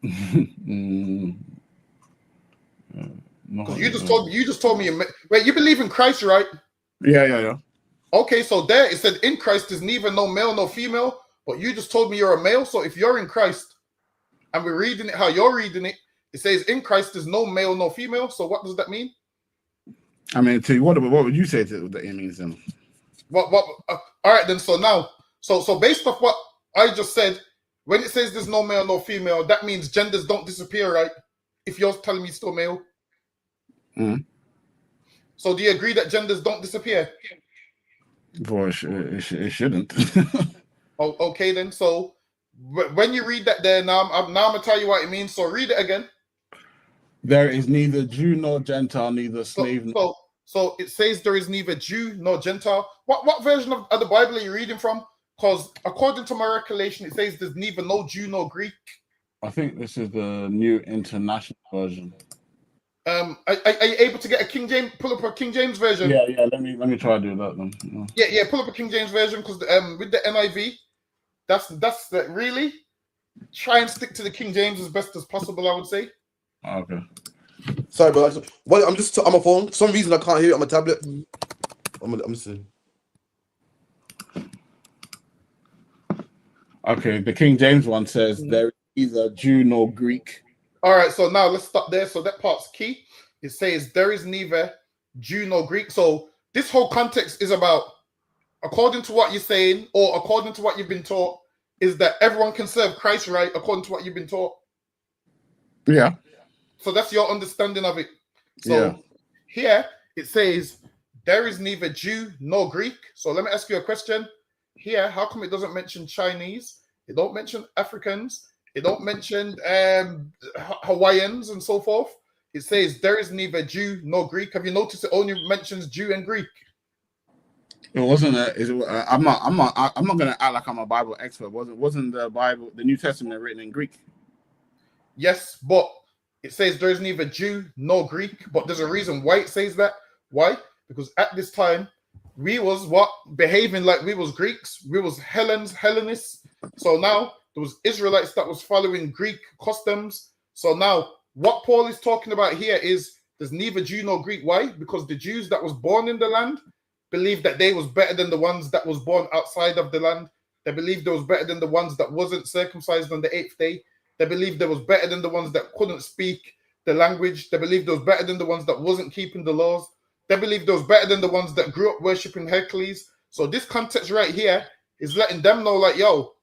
Because you just told me. Wait, you believe in Christ, right? Yeah. Okay, so there it said in Christ is neither no male nor female, but you just told me you're a male. So if you're in Christ, and we're reading it how you're reading it, it says in Christ there's no male nor female. So what does that mean? I mean, to you, what would you say that it means then? What? All right then. So now, so based off what I just said, when it says there's no male nor female, that means genders don't disappear, right? If you're telling me still male. Mm. So do you agree that genders don't disappear? Boy, it shouldn't. Oh, okay then. So when you read that there, now I'm gonna tell you what it means. So read it again. There is neither Jew nor Gentile, neither slave. So it says there is neither Jew nor Gentile. What version of the Bible are you reading from? Because according to my recollection, it says there's neither no Jew nor Greek. I think this is the New International Version. Are you able to get a King James? Pull up a King James version. Yeah. Let me try to do that then. Yeah. Pull up a King James version because with the NIV, that's really try and stick to the King James as best as possible. I would say. Okay. Sorry, bro. I'm just on my phone. For some reason I can't hear it on my tablet. I'm just. Okay, the King James one says there is neither Jew nor Greek. All right, so now let's stop there. So that part's key. It says there is neither Jew nor Greek. So this whole context is about, according to what you're saying, or according to what you've been taught, is that everyone can serve Christ, right? According to what you've been taught. Yeah. So that's your understanding of it. So here it says there is neither Jew nor Greek. So let me ask you a question. Here, how come it doesn't mention Chinese? It don't mention Africans. It don't mention Hawaiians and so forth. It says there is neither Jew nor Greek. Have you noticed it only mentions Jew and Greek? It wasn't. I'm not gonna act like I'm a Bible expert. Wasn't the Bible, the New Testament, written in Greek? Yes, but it says there is neither Jew nor Greek. But there's a reason why it says that. Why? Because at this time we was behaving like we was Greeks. We was Hellenists. So now there was Israelites that was following Greek customs. So now what Paul is talking about here is there's neither Jew nor Greek. Why? Because the Jews that was born in the land believed that they was better than the ones that was born outside of the land. They believed they was better than the ones that wasn't circumcised on the 8th day. They believed they was better than the ones that couldn't speak the language. They believed they was better than the ones that wasn't keeping the laws. They believed they was better than the ones that grew up worshiping Hercules. So this context right here is letting them know, like, yo,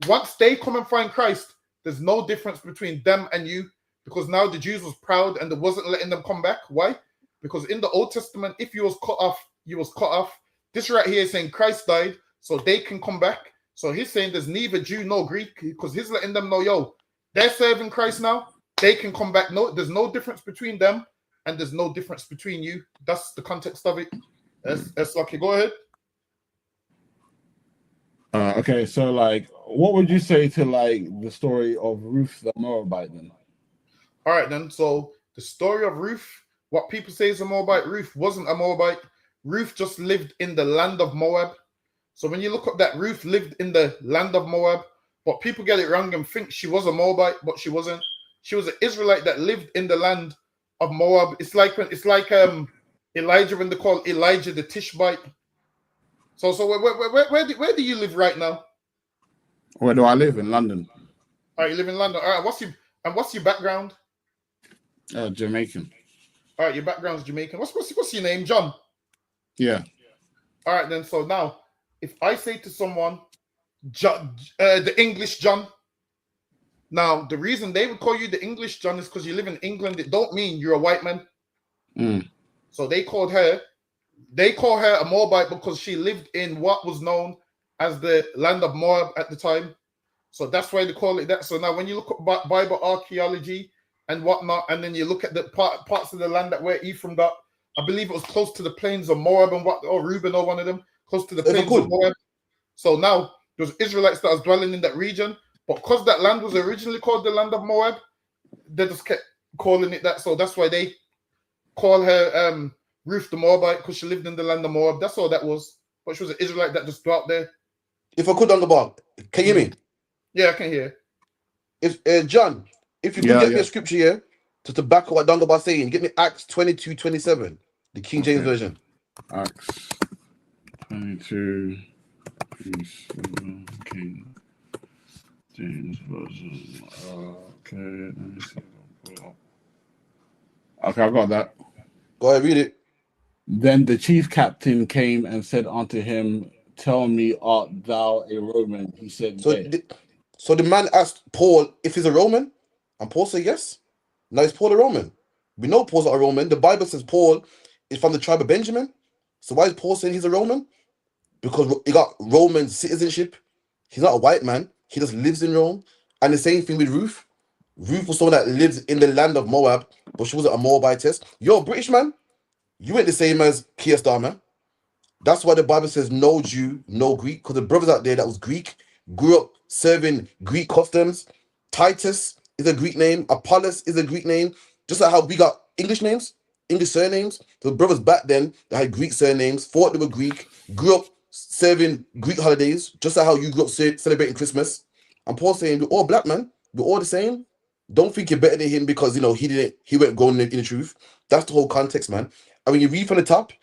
once they come and find Christ, there's no difference between them and you, because now the Jews was proud and they wasn't letting them come back. Why? Because in the Old Testament, if you was cut off, you was cut off. This right here is saying Christ died so they can come back. So he's saying there's neither Jew nor Greek, because he's letting them know, yo, they're serving Christ now. They can come back. No, there's no difference between them, and there's no difference between you. That's the context of it. That's lucky. Go ahead. Okay, so like, what would you say to like the story of Ruth the Moabite then? All right, then. So the story of Ruth, what people say is a Moabite, Ruth wasn't a Moabite. Ruth just lived in the land of Moab. So when you look up that Ruth lived in the land of Moab, but people get it wrong and think she was a Moabite, but she wasn't. She was an Israelite that lived in the land of Moab. It's like Elijah, when they call Elijah the Tishbite. So where do you live right now? Where do I live? In London. All right, you live in London. All right, what's your background? Jamaican. All right, your background's Jamaican. What's your name, John? Yeah. All right, then. So now, if I say to someone, John, the English John. Now, the reason they would call you the English John is because you live in England. It don't mean you're a white man. So they call her a Moabite because she lived in what was known as the land of Moab at the time. So that's why they call it that. So now when you look at Bible archaeology and whatnot, and then you look at the parts of the land that where Ephraim got, I believe it was close to the plains of Moab or Reuben or one of them, close to the plains of Moab. So now there's Israelites that was dwelling in that region, but because that land was originally called the land of Moab, they just kept calling it that. So that's why they call her Ruth the Moabite, because she lived in the land of Moab. That's all that was. But she was an Israelite that just dwelt there. If I could on the bar, can you hear me? Yeah, I can hear. If John, if you could get me a scripture here to back up what Dangobar saying, get me Acts 22:27, the King James version. Acts 22, King James version. Okay, let me see. Okay, I got that. Go ahead, read it. Then the chief captain came and said unto him, "Tell me, art thou a Roman?" He said, So the man asked Paul if he's a Roman, and Paul said yes. Now is Paul a Roman? We know Paul's not a Roman. The Bible says Paul is from the tribe of Benjamin. So why is Paul saying he's a Roman? Because he got Roman citizenship. He's not a white man. He just lives in Rome. And the same thing with Ruth. Ruth was someone that lives in the land of Moab, but she wasn't a Moabitess. You're a British man. You ain't the same as Keir Starmer. That's why the Bible says no Jew, no Greek, because the brothers out there that was Greek grew up serving Greek customs. Titus is a Greek name. Apollos is a Greek name. Just like how we got English names, English surnames. The brothers back then that had Greek surnames, thought they were Greek, grew up serving Greek holidays, just like how you grew up celebrating Christmas. And Paul saying, we're all black, man. We're all the same. Don't think you're better than him because, he went growing in the truth. That's the whole context, man. And when you read from the top,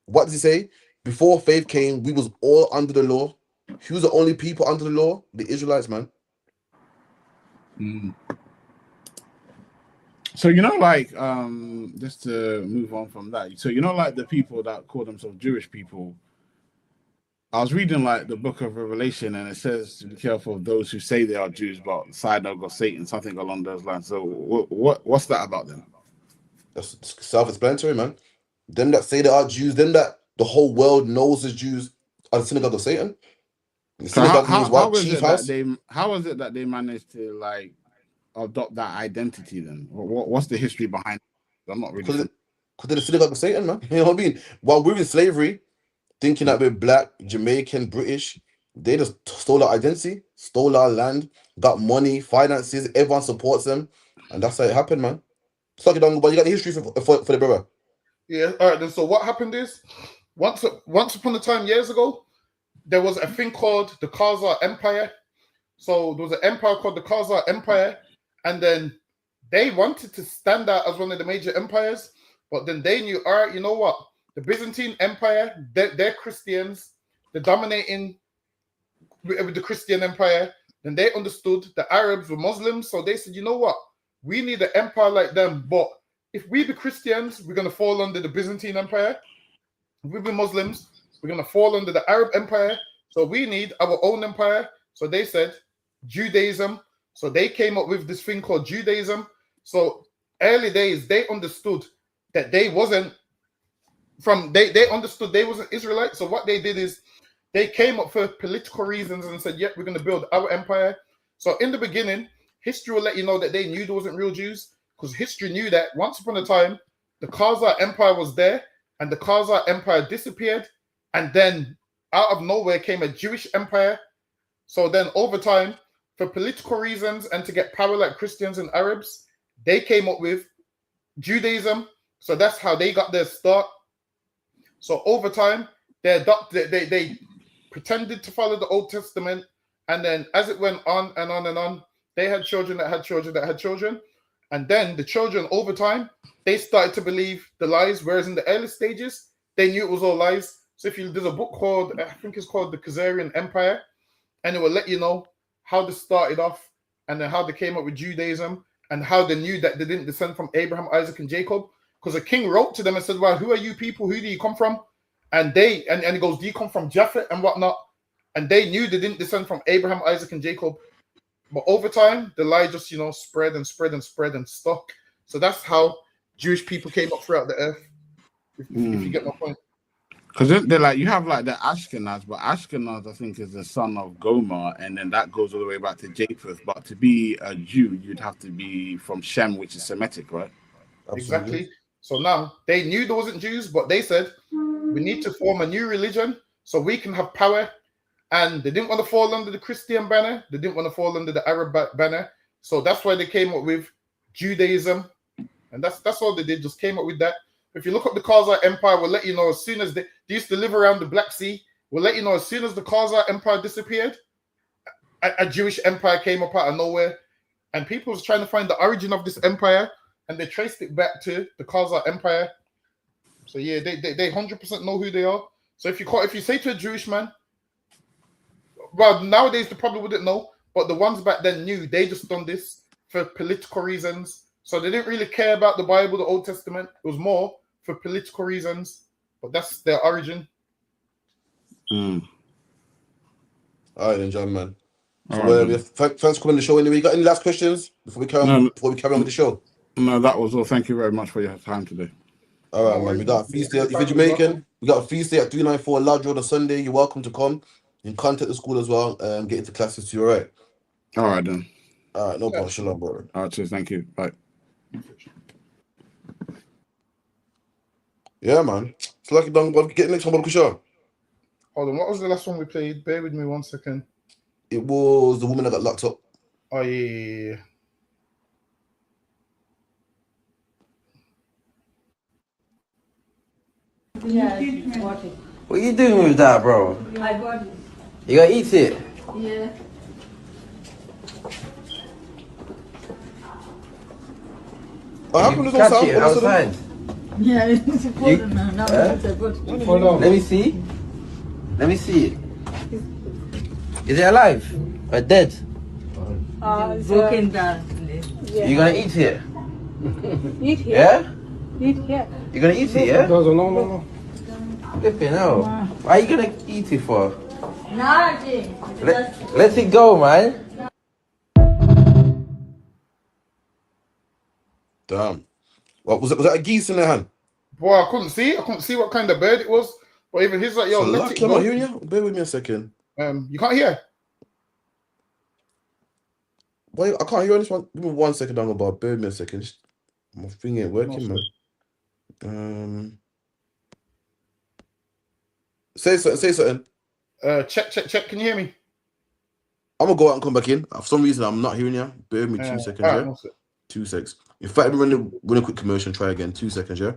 what does he say? Before faith came, we was all under the law. Who's the only people under the law? The Israelites, man. So just to move on from that. So the people that call themselves Jewish people. I was reading the book of Revelation, and it says to be careful of those who say they are Jews, but synagogue of Satan, something along those lines. So what's that about them? That's self-explanatory, man. Them that say they are Jews, them that the whole world knows as Jews are the synagogue of Satan. The synagogue means what? Chief house? How is it that they managed to adopt that identity then? What's the history behind it? I'm not really because they're the synagogue of Satan, man. You know what I mean? While we're in slavery, thinking that we're black, Jamaican, British, they just stole our identity, stole our land, got money, finances, everyone supports them, and that's how it happened, man. Suck it down, but you got the history for the brother. Yeah, all right then. So what happened is, once upon a time, years ago, there was a thing called the Khazar Empire. So there was an empire called the Khazar Empire, and then they wanted to stand out as one of the major empires, but then they knew, all right, you know what? The Byzantine Empire, they're Christians, they're dominating with the Christian Empire. Then they understood the Arabs were Muslims, so they said, you know what? We need an empire like them, but if we be Christians, we're going to fall under the Byzantine Empire. If we be Muslims, we're going to fall under the Arab Empire. So we need our own empire. So they said Judaism. So they came up with this thing called Judaism. So early days, they understood that they wasn't they understood they wasn't Israelite. So what they did is they came up for political reasons and said, yep, we're going to build our empire. So in the beginning, history will let you know that they knew there wasn't real Jews, because history knew that once upon a time, the Khazar Empire was there, and the Khazar Empire disappeared, and then out of nowhere came a Jewish empire. So then over time, for political reasons and to get power like Christians and Arabs, they came up with Judaism. So that's how they got their start. So over time, they pretended to follow the Old Testament, and then as it went on and on and on, they had children that had children that had children. And then the children, over time, they started to believe the lies, whereas in the early stages, they knew it was all lies. So there's a book called, I think it's called The Khazarian Empire, and it will let you know how they started off, and then how they came up with Judaism, and how they knew that they didn't descend from Abraham, Isaac, and Jacob. Because the king wrote to them and said, well, who are you people? Who do you come from? And he goes, do you come from Japhet and whatnot? And they knew they didn't descend from Abraham, Isaac, and Jacob. But over time, the lie just, spread and spread and spread and stuck. So that's how Jewish people came up throughout the earth, if you get my point. Because they're you have the Ashkenaz, but Ashkenaz, I think, is the son of Gomer, and then that goes all the way back to Japheth. But to be a Jew, you'd have to be from Shem, which is Semitic, right? Absolutely. Exactly. So now, they knew there wasn't Jews, but they said, we need to form a new religion so we can have power. And they didn't want to fall under the Christian banner. They didn't want to fall under the Arab banner. So that's why they came up with Judaism. And that's all they did, just came up with that. If you look up the Khazar Empire, we'll let you know as soon as they used to live around the Black Sea, we'll let you know as soon as the Khazar Empire disappeared, a Jewish empire came up out of nowhere. and people was trying to find the origin of this empire, and they traced it back to the Khazar Empire. So yeah, they 100% know who they are. So if you say to a Jewish man, well, nowadays they probably wouldn't know, but the ones back then knew. They just done this for political reasons. So they didn't really care about the Bible, the Old Testament. It was more for political reasons. But that's their origin. All right, then, John, man. So, Right, thanks for coming on the show. Anyway, you got any last questions before we carry on with the show? No, that was all. Thank you very much for your time today. All right, man. We got a feast day. If you're Jamaican, we got a feast day at 394 Lodge Road on Sunday. You're welcome to come. You can contact the school as well and get into classes too. All right. All right, then. All right, no problem. Shalom, brother. All right, cheers. Thank you. Bye. Yeah, man. It's like you done. Get next one, brother Kusha. Hold on, what was the last one we played? Bear with me 1 second. It was the woman that got locked up. Oh yeah. What are you doing with that, bro? I got it. You gonna eat it? Yeah. What happened to Catch it outside. Yeah, it's important now. Now it's a good. Let me see. Let me see it. Is it alive or dead? It's broken down. Yeah. You gonna eat it? Eat here. Yeah? Eat here. You gonna eat it, yeah? No. Flipping hell. Why are you gonna eat it for? Nothing. Let it go, man. Damn. What was it? Was that a geese in their hand? Boy, I couldn't see. I couldn't see what kind of bird it was. But even he's like, yo, So let lucky it I'm not go. hearing you. Bear with me a second. You can't hear. Wait, I can't hear on this one. Give me 1 second, Danglebar. Bear with me a second. My thing ain't working, man. Say something. Check. Can you hear me? I'm gonna go out and come back in. For some reason, I'm not hearing you. Bear with me 2 seconds, yeah? Right, 2 seconds. In fact, we're run a quick commercial and try again. 2 seconds, yeah?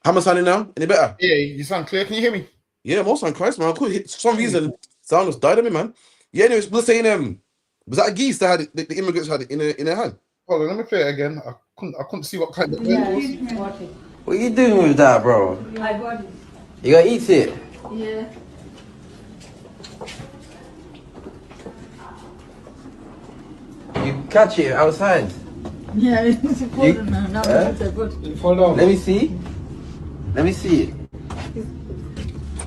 How am I sounding now? Any better? Yeah, you sound clear. Can you hear me? Yeah, most on Christ, man. I couldn't hit. For some reason, sound just died on me, man. Yeah, anyways, we're saying was that a geese that had the immigrants had it in their hand? Hold on, let me play it again. I couldn't see what kind of bird it was. What are you doing with that, bro? I got it. You gonna eat it? Yeah. You catch it outside. Yeah, it's important now. Now it's a good. Let me see. Let me see it.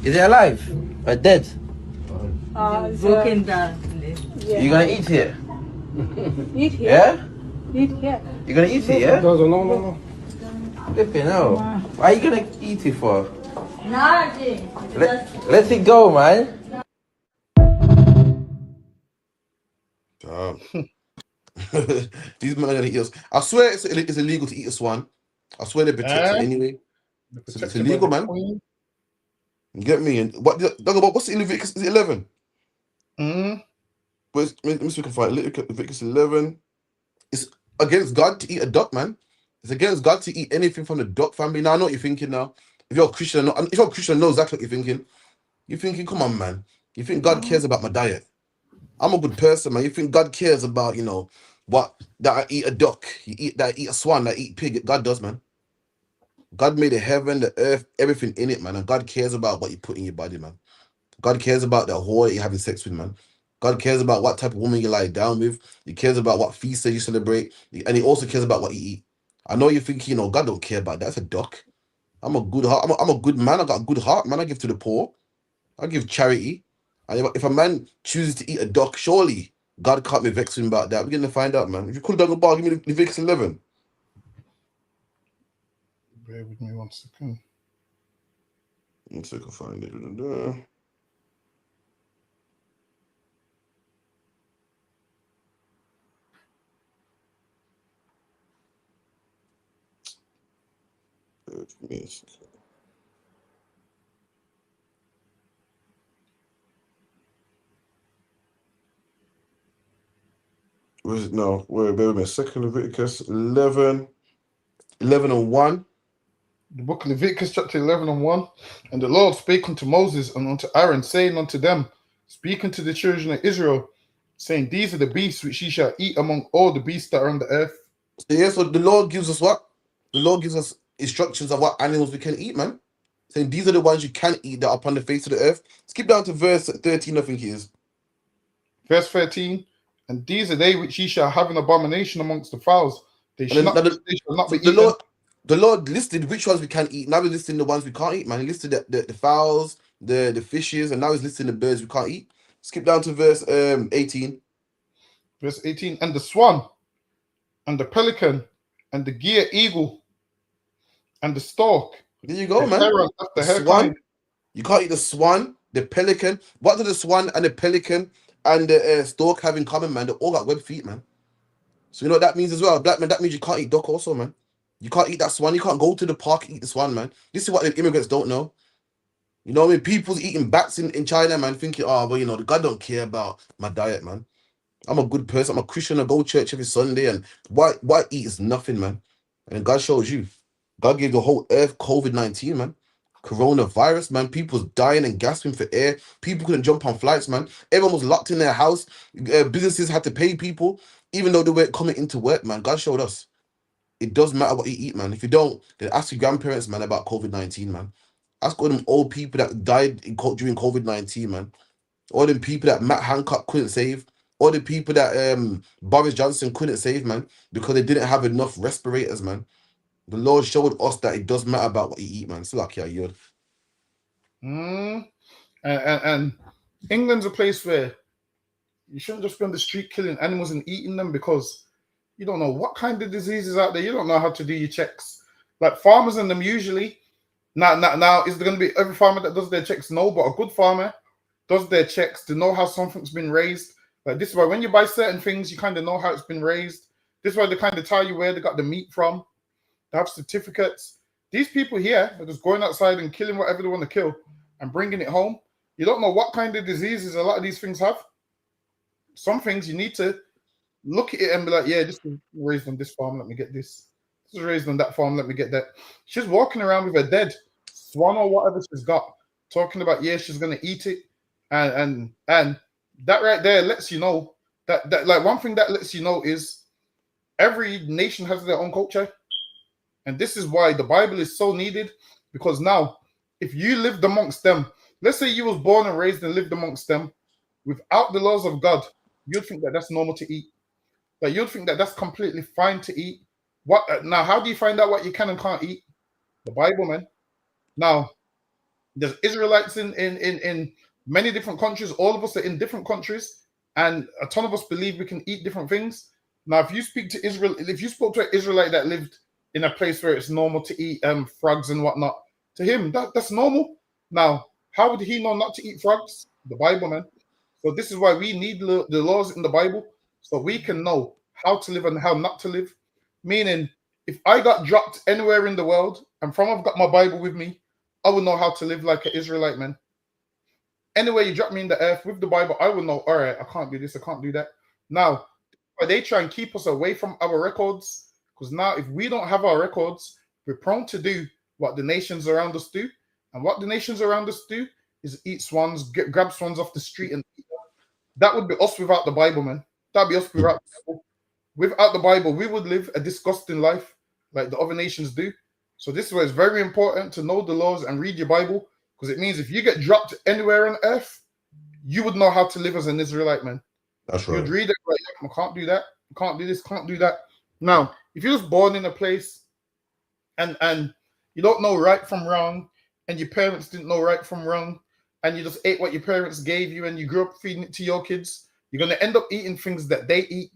Is it alive or dead? It's broken down. You gonna eat it? Eat here. Yeah? Eat here. You gonna eat it, yeah? No. Flipping hell. Why are you gonna eat it for? Nothing. Let it go, man. Damn. These men are gonna eat us. I swear it's illegal to eat a swan. I swear they protect it anyway. It's illegal, man. You get me? And what's in Leviticus? Is it 11? Let me see if we can find Leviticus 11. It's against God to eat a duck, man. It's against God to eat anything from the duck family. Now I know what you're thinking now. If you're a Christian, I know exactly what you're thinking. You're thinking, come on, man. You think God cares about my diet? I'm a good person, man. You think God cares about, what, that I eat a duck, that I eat a swan, that I eat pig? God does, man. God made the heaven, the earth, everything in it, man. And God cares about what you put in your body, man. God cares about the whore that you're having sex with, man. God cares about what type of woman you lie down with. He cares about what feasts you celebrate. And he also cares about what you eat. I know you think, God don't care about that. That's a duck. I'm a good heart. I'm a good man. I got a good heart, man. I give to the poor. I give charity. And if a man chooses to eat a duck, surely God can't be vexing about that. We're going to find out, man. If you could have done a bar, give me Leviticus 11. Bear with me 1 second. Let's see if I can find it. Where's it now? Wait a minute. Second Leviticus 11 and 1. The book of Leviticus, chapter 11 and 1. And the Lord spake unto Moses and unto Aaron, saying unto them, speaking to the children of Israel, saying, these are the beasts which ye shall eat among all the beasts that are on the earth. So the Lord gives us what? The Lord gives us instructions of what animals we can eat, man. Saying these are the ones you can eat that are upon the face of the earth. Skip down to verse 13, I think it is. Verse 13. And these are they which ye shall have an abomination amongst the fowls. They shall not be eaten. The Lord listed which ones we can eat. Now he's listing the ones we can't eat, man. He listed the fowls, the fishes, and now he's listing the birds we can't eat. Skip down to verse 18. Verse 18. And the swan, and the pelican, and the gier eagle, and the stork. There you go, man. The swan. You can't eat the swan, the pelican. What do the swan and the pelican and the stork have in common, man? They all got web feet, man. So you know what that means as well, black man. That means you can't eat duck also, man. You can't eat that swan. You can't go to the park and eat the swan, man. This is what the immigrants don't know. You know what I mean? People's eating bats in China, man, thinking, oh, well, the God don't care about my diet, man. I'm a good person. I'm a Christian. I go to church every Sunday, and what eat is nothing, man. And God shows you. God gave the whole earth COVID-19, man. Coronavirus, man. People's dying and gasping for air. People couldn't jump on flights, man. Everyone was locked in their house. Businesses had to pay people, even though they weren't coming into work, man. God showed us. It does matter what you eat, man. If you don't, then ask your grandparents, man, about COVID-19, man. Ask all them old people that died during COVID-19, man. All them people that Matt Hancock couldn't save. All the people that Boris Johnson couldn't save, man, because they didn't have enough respirators, man. The Lord showed us that it does matter about what you eat, man. It's like, yeah, you're. And England's a place where you shouldn't just be on the street killing animals and eating them, because you don't know what kind of diseases out there. You don't know how to do your checks. Like farmers and them usually. Now is there going to be every farmer that does their checks? No, but a good farmer does their checks to know how something's been raised. Like this is why when you buy certain things, you kind of know how it's been raised. This is why they kind of tell you where they got the meat from. They have certificates. These people here are just going outside and killing whatever they want to kill and bringing it home. You don't know what kind of diseases a lot of these things have. Some things you need to look at it and be like, yeah, this was raised on this farm, let me get this. This was raised on that farm, let me get that. She's walking around with a dead swan or whatever she's got, talking about, yeah, she's going to eat it. And that right there lets you know that like one thing that lets you know is every nation has their own culture. And this is why the Bible is so needed, because now if you lived amongst them, let's say you was born and raised and lived amongst them without the laws of God, you'd think that that's normal to eat. Like you'd think that that's completely fine to eat. What now? How do you find out what you can and can't eat? The Bible, man. Now, there's Israelites in many different countries. All of us are in different countries, and a ton of us believe we can eat different things. Now, if you speak to Israel, if you spoke to an Israelite that lived in a place where it's normal to eat frogs and whatnot, to him that's normal. Now, how would he know not to eat frogs? The Bible, man. So this is why we need the laws in the Bible, so we can know how to live and how not to live. Meaning, if I got dropped anywhere in the world and from I've got my Bible with me, I will know how to live like an Israelite, man. Anywhere you drop me in the earth with the Bible, I will know, all right, I can't do this, I can't do that. Now, they try and keep us away from our records, because now if we don't have our records, we're prone to do what the nations around us do. And what the nations around us do is eat swans, grab swans off the street and eat them. That would be us without the Bible, man. That'd be us without the Bible. Without the Bible, we would live a disgusting life like the other nations do. So this is where it's very important to know the laws and read your Bible, because it means if you get dropped anywhere on earth, you would know how to live as an Israelite, man. That's You'd right. read it like, I can't do that, I can't do this, can't do that. Now, if you're just born in a place and you don't know right from wrong, and your parents didn't know right from wrong, and you just ate what your parents gave you and you grew up feeding it to your kids, you're going to end up eating things that they eat.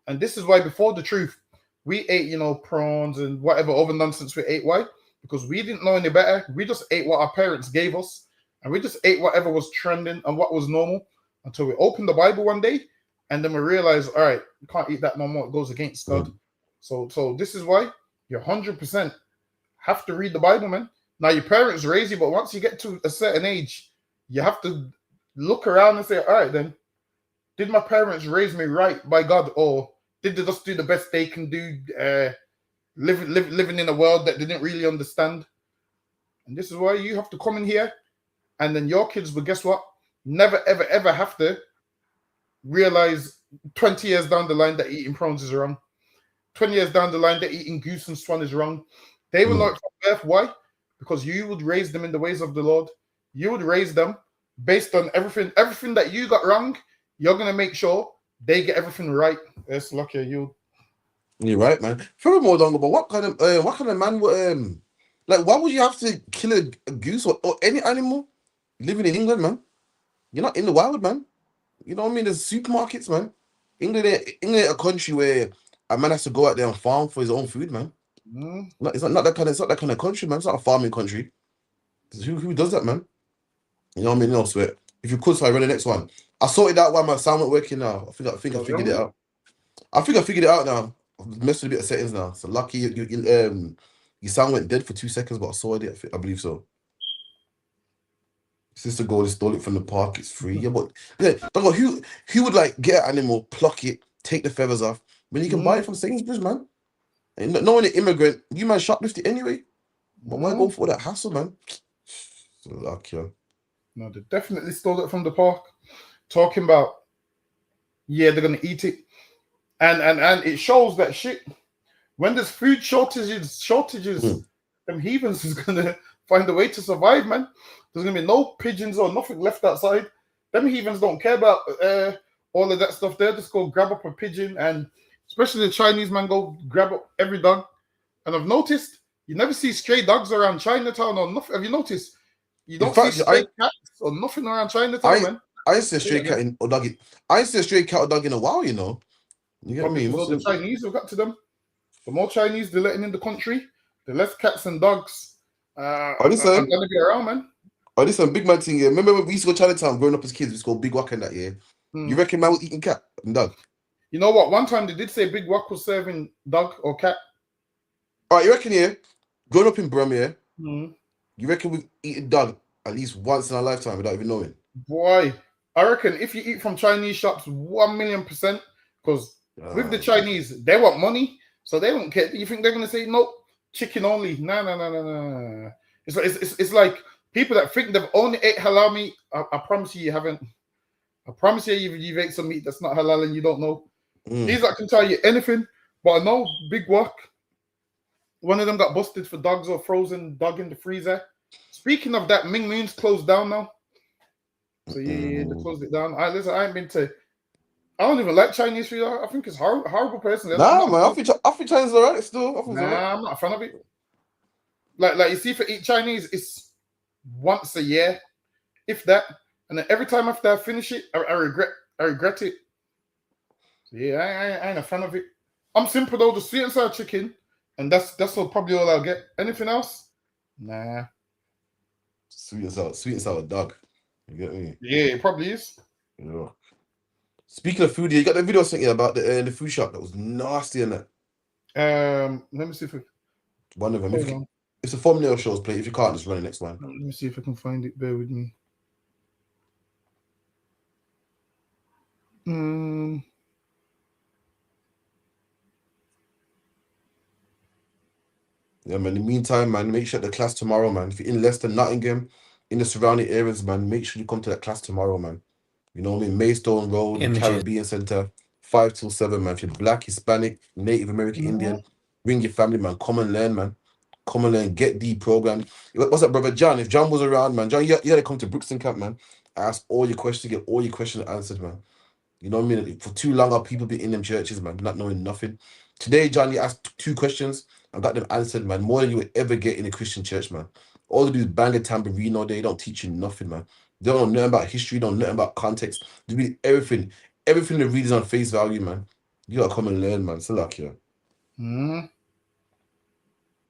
And this is why before the truth, we ate, prawns and whatever other nonsense we ate. Why? Because we didn't know any better. We just ate what our parents gave us, and we just ate whatever was trending and what was normal until we opened the Bible one day, and then we realized, all right, you can't eat that no more. It goes against God. So this is why you 100% have to read the Bible, man. Now, your parents raise you, but once you get to a certain age, you have to look around and say, all right, then, did my parents raise me right by God, or did they just do the best they can do, living in a world that they didn't really understand? And this is why you have to come in here, and then your kids will, guess what? Never, ever, ever have to realize 20 years down the line that eating prawns is wrong. 20 years down the line that eating goose and swan is wrong. They will know it from birth. Why? Because you would raise them in the ways of the Lord. You would raise them based on everything that you got wrong. You're gonna make sure they get everything right. It's lucky you. You're right, man. Furthermore, Dongo, but what kind of man would like? Why would you have to kill a goose or any animal living in England, man? You're not in the wild, man. You know what I mean? There's supermarkets, man. England ain't a country where a man has to go out there and farm for his own food, man. It's not that kind of. It's not that kind of country, man. It's not a farming country. Who does that, man? You know what I mean? No sweat. If you could, so I run the next one. I sorted out why my sound wasn't working now. I think I figured it out. I think I figured it out now. I've messed with a bit of settings now. So lucky your sound went dead for 2 seconds, but I sorted it. I believe so. Sister Gold stole it from the park. It's free. Yeah, but who would like get an animal, pluck it, take the feathers off when you can buy it from Sainsbury's, man? And knowing an immigrant, you man shoplift it anyway. But why go for that hassle, man? So lucky. No, they definitely stole it from the park. Talking about, they're gonna eat it, and it shows that shit. When there's food shortages, them heathens is gonna find a way to survive, man. There's gonna be no pigeons or nothing left outside. Them heathens don't care about all of that stuff. They'll just go grab up a pigeon, and especially the Chinese man go grab up every dog. And I've noticed you never see stray dogs around Chinatown or nothing. Have you noticed? You don't see stray cats or nothing around Chinatown, man. I ain't see a stray cat or dog. I ain't see a stray cat or dog in a while, you know. You get me? The Chinese have got to them. The more Chinese they're letting in the country, the less cats and dogs are gonna be around, man. Oh, this is a big man thing, yeah. Remember when we used to go to Chinatown growing up as kids, we used to go Big Wack and that, yeah? You reckon man was eating cat and dog? You know what? One time they did say Big Wack was serving dog or cat. All right, you reckon, yeah? Growing up in Brum, yeah? You reckon we've eaten dog at least once in our lifetime without even knowing? Boy, I reckon if you eat from Chinese shops, 1,000,000%, because with the Chinese, they want money, so they don't care. You think they're going to say, nope, chicken only? No. It's like people that think they've only ate halal meat. I promise you haven't. I promise you've ate some meat that's not halal and you don't know. These that can tell you anything, but I know Big Wack, one of them got busted for dogs or frozen dog in the freezer. Speaking of that, Ming Moon's closed down now. So they closed it down. Listen, I ain't been to. I don't even like Chinese food. I think it's horrible personally. Nah, man. I think Chinese are alright still. I'm not a fan of it. Like you see, for eat Chinese, it's once a year, if that. And then every time after I finish it, I regret it. So I ain't a fan of it. I'm simple though, the sweet and sour chicken, and that's probably all I'll get. Anything else? Nah. Sweet and sour dog. You get me? Yeah, it probably is. Yeah. Speaking of food, you got the video I sent you about the food shop that was nasty in that. Let me see if one of them. It's a thumbnail shows play. If you can't, just run the next one. Let me see if I can find it. Bear with me. Yeah, man. In the meantime, man, make sure the class tomorrow, man. If you're in Leicester, Nottingham, in the surrounding areas, man, make sure you come to that class tomorrow, man. You know what I mean? Maidstone Road, Caribbean Centre, 5 till 7, man. If you're Black, Hispanic, Native American, Indian, bring your family, man. Come and learn, man. Come and learn, get the program. What's up, brother John? If John was around, man, John, you gotta come to Brookston Camp, man. Ask all your questions, get all your questions answered, man. You know what I mean? For too long, our people been in them churches, man, not knowing nothing. Today, John, you asked 2 questions and got them answered, man, more than you would ever get in a Christian church, man. All they do is bang a tambourine all day. They don't teach you nothing, man. They don't know nothing about history, don't know nothing about context. They read everything. Everything they read is on face value, man. You gotta come and learn, man. So luck, yeah.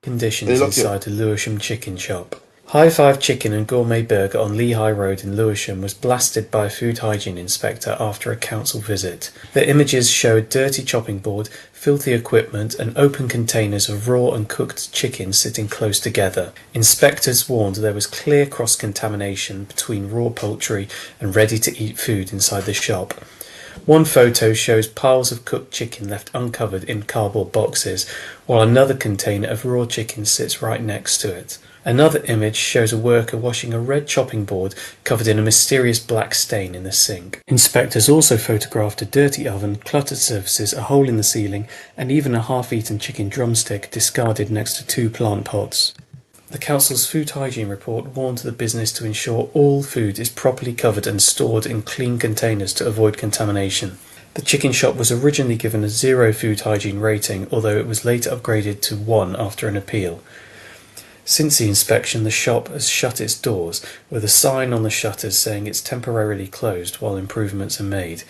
Conditions inside the Lewisham chicken shop. High Five Chicken and Gourmet Burger on Lehigh Road in Lewisham was blasted by a food hygiene inspector after a council visit. The images show a dirty chopping board, filthy equipment and open containers of raw and cooked chicken sitting close together. Inspectors warned there was clear cross-contamination between raw poultry and ready-to-eat food inside the shop. One photo shows piles of cooked chicken left uncovered in cardboard boxes, while another container of raw chicken sits right next to it. Another image shows a worker washing a red chopping board covered in a mysterious black stain in the sink. Inspectors also photographed a dirty oven, cluttered surfaces, a hole in the ceiling, and even a half-eaten chicken drumstick discarded next to 2 plant pots. The council's food hygiene report warned the business to ensure all food is properly covered and stored in clean containers to avoid contamination. The chicken shop was originally given a 0 food hygiene rating, although it was later upgraded to 1 after an appeal. Since the inspection, the shop has shut its doors, with a sign on the shutters saying it's temporarily closed while improvements are made.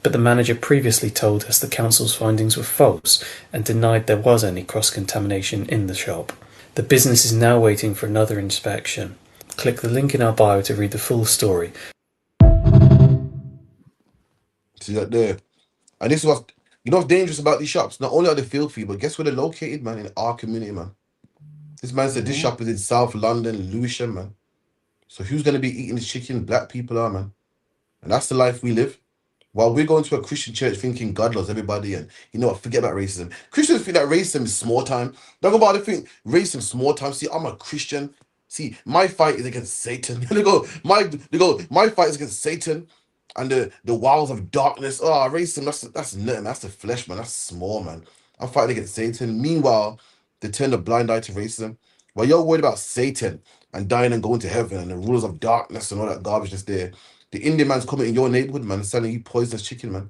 But the manager previously told us the council's findings were false and denied there was any cross-contamination in the shop. The business is now waiting for another inspection. Click the link in our bio to read the full story. See that there? And this is what's, you know what's dangerous about these shops? Not only are they filthy, but guess where they're located, man? In our community, man. This man said this shop is in South London, Lewisham, man. So who's going to be eating this chicken? Black people are, man. And that's the life we live. While we're going to a Christian church thinking God loves everybody and, you know what, forget about racism. Christians think that racism is small time. Don't go about it, think racism is small time. See, I'm a Christian. See, my fight is against Satan. My fight is against Satan and the walls of darkness. Oh, racism, that's nothing. That's the flesh, man. That's small, man. I'm fighting against Satan. Meanwhile, they turn a blind eye to racism. While you're worried about Satan and dying and going to heaven and the rulers of darkness and all that garbage that's there, the Indian man's coming in your neighborhood, man, selling you poisonous chicken, man.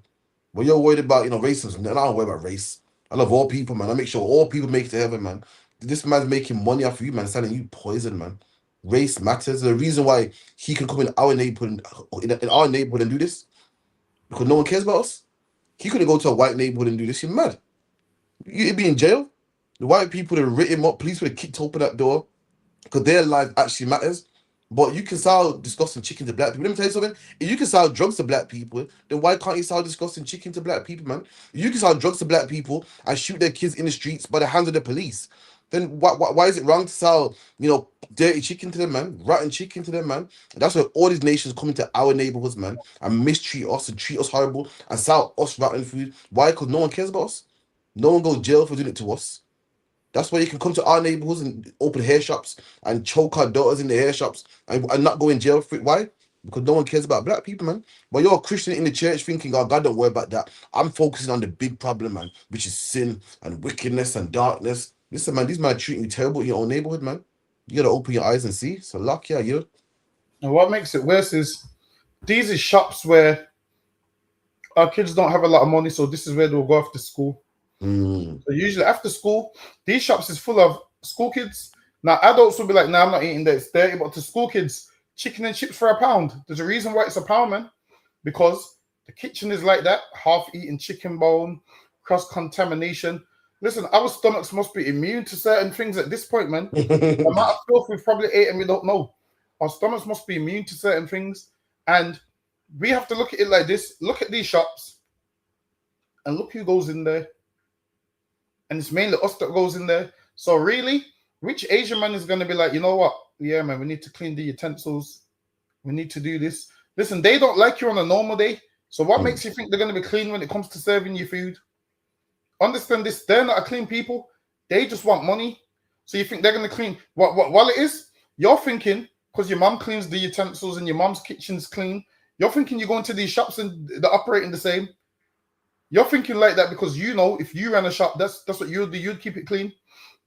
Well, you're worried about, racism. And I don't worry about race. I love all people, man. I make sure all people make it to heaven, man. This man's making money off you, man, selling you poison, man. Race matters. The reason why he can come in our neighborhood, in our neighborhood and do this, because no one cares about us. He couldn't go to a white neighborhood and do this. You're mad. You'd be in jail. The white people would have written him up. Police would have kicked open that door because their life actually matters. But you can sell disgusting chicken to black people. Let me tell you something. If you can sell drugs to black people, then why can't you sell disgusting chicken to black people, man? If you can sell drugs to black people and shoot their kids in the streets by the hands of the police, then why is it wrong to sell, dirty chicken to them, man? Rotten chicken to them, man? And that's why all these nations come into our neighborhoods, man, and mistreat us and treat us horrible and sell us rotten food. Why? Because no one cares about us. No one goes to jail for doing it to us. That's why you can come to our neighborhoods and open hair shops and choke our daughters in the hair shops and not go in jail for it. Why? Because no one cares about black people, man. But you're a Christian in the church thinking, oh, God, don't worry about that. I'm focusing on the big problem, man, which is sin and wickedness and darkness. Listen, man, these men are treating you terrible in your own neighborhood, man. You got to open your eyes and see. So, luck, yeah, you. And what makes it worse is these are shops where our kids don't have a lot of money, so this is where they'll go after school. So usually after school, these shops is full of school kids. Now adults will be like, "Nah, I'm not eating that. It's dirty." But to school kids, chicken and chips for £1. There's a reason why it's £1, man. Because the kitchen is like that, half-eaten chicken bone, cross-contamination. Listen, our stomachs must be immune to certain things at this point, man. The amount of filth we've probably ate and we don't know. Our stomachs must be immune to certain things, and we have to look at it like this. Look at these shops, and look who goes in there. And it's mainly us that goes in there. So really, which Asian man is going to be like, you know what? Yeah, man, we need to clean the utensils. We need to do this. Listen, they don't like you on a normal day. So what makes you think they're going to be clean when it comes to serving you food? Understand this. They're not a clean people. They just want money. So you think they're going to clean? While it is, you're thinking, because your mom cleans the utensils and your mom's kitchen's clean, you're thinking you're going to these shops and they're operating the same. You're thinking like that because if you ran a shop, that's what you'd do. You'd keep it clean.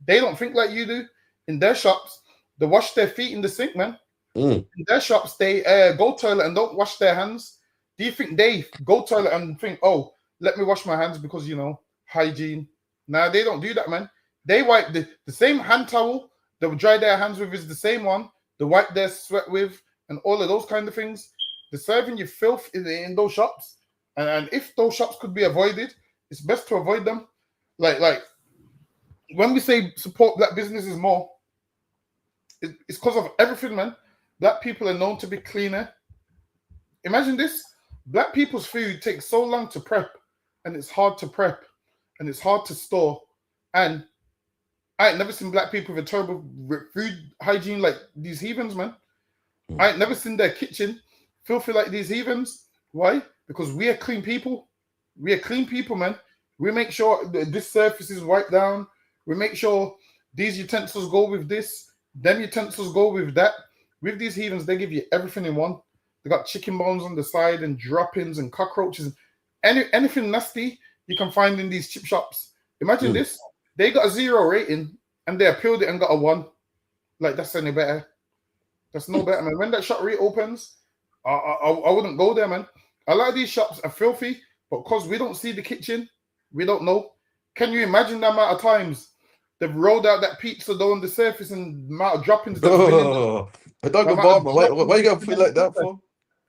They don't think like you do. in their shops, they wash their feet in the sink, man. Mm. In their shops, they go toilet and don't wash their hands. Do you think they go toilet and think, oh, let me wash my hands because, you know, hygiene? Nah, they don't do that, man. They wipe the same hand towel they will dry their hands with is the same one. They wipe their sweat with and all of those kind of things. They're serving you filth in those shops. And if those shops could be avoided, it's best to avoid them. Like when we say support black businesses more, it's because of everything, man. Black people are known to be cleaner. Imagine this. Black people's food takes so long to prep, and it's hard to prep, and it's hard to store. And I ain't never seen black people with terrible food hygiene like these heathens, man. I ain't never seen their kitchen filthy like these heathens. Why? Because we are clean people. We are clean people, man. We make sure this surface is wiped down. We make sure these utensils go with this. Them utensils go with that. With these heathens, they give you everything in one. They got chicken bones on the side and droppings and cockroaches. Anything nasty you can find in these chip shops. Imagine this. They got a 0 rating and they appealed it and got a 1. Like, that's any better. That's no better, man. When that shop reopens, I wouldn't go there, man. A lot of these shops are filthy, but because we don't see the kitchen, we don't know. Can you imagine the amount of times they've rolled out that pizza dough on the surface and the amount of droppings that's been in there? I don't go bar, man. Why you gotta feel like that for?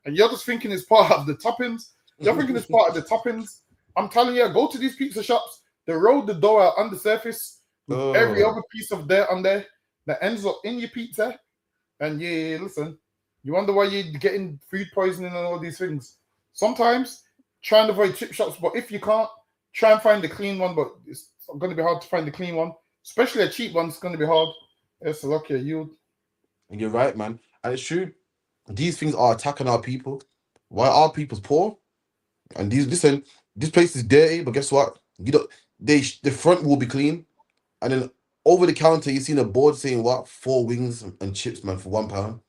And you're just thinking it's part of the toppings. You're thinking it's part of the toppings. I'm telling you, go to these pizza shops. They roll the dough out on the surface with every other piece of dirt on there that ends up in your pizza. And yeah, listen, you wonder why you're getting food poisoning and all these things. Sometimes try and avoid chip shops, but if you can't, try and find the clean one. But it's going to be hard to find the clean one, especially a cheap one. It's going to be hard. It's lucky you. And you're right, man. And it's true. These things are attacking our people. Why our people's poor? And this place is dirty, but guess what? You don't. The front will be clean, and then over the counter you seen a board saying what 4 wings and chips, man, for £1.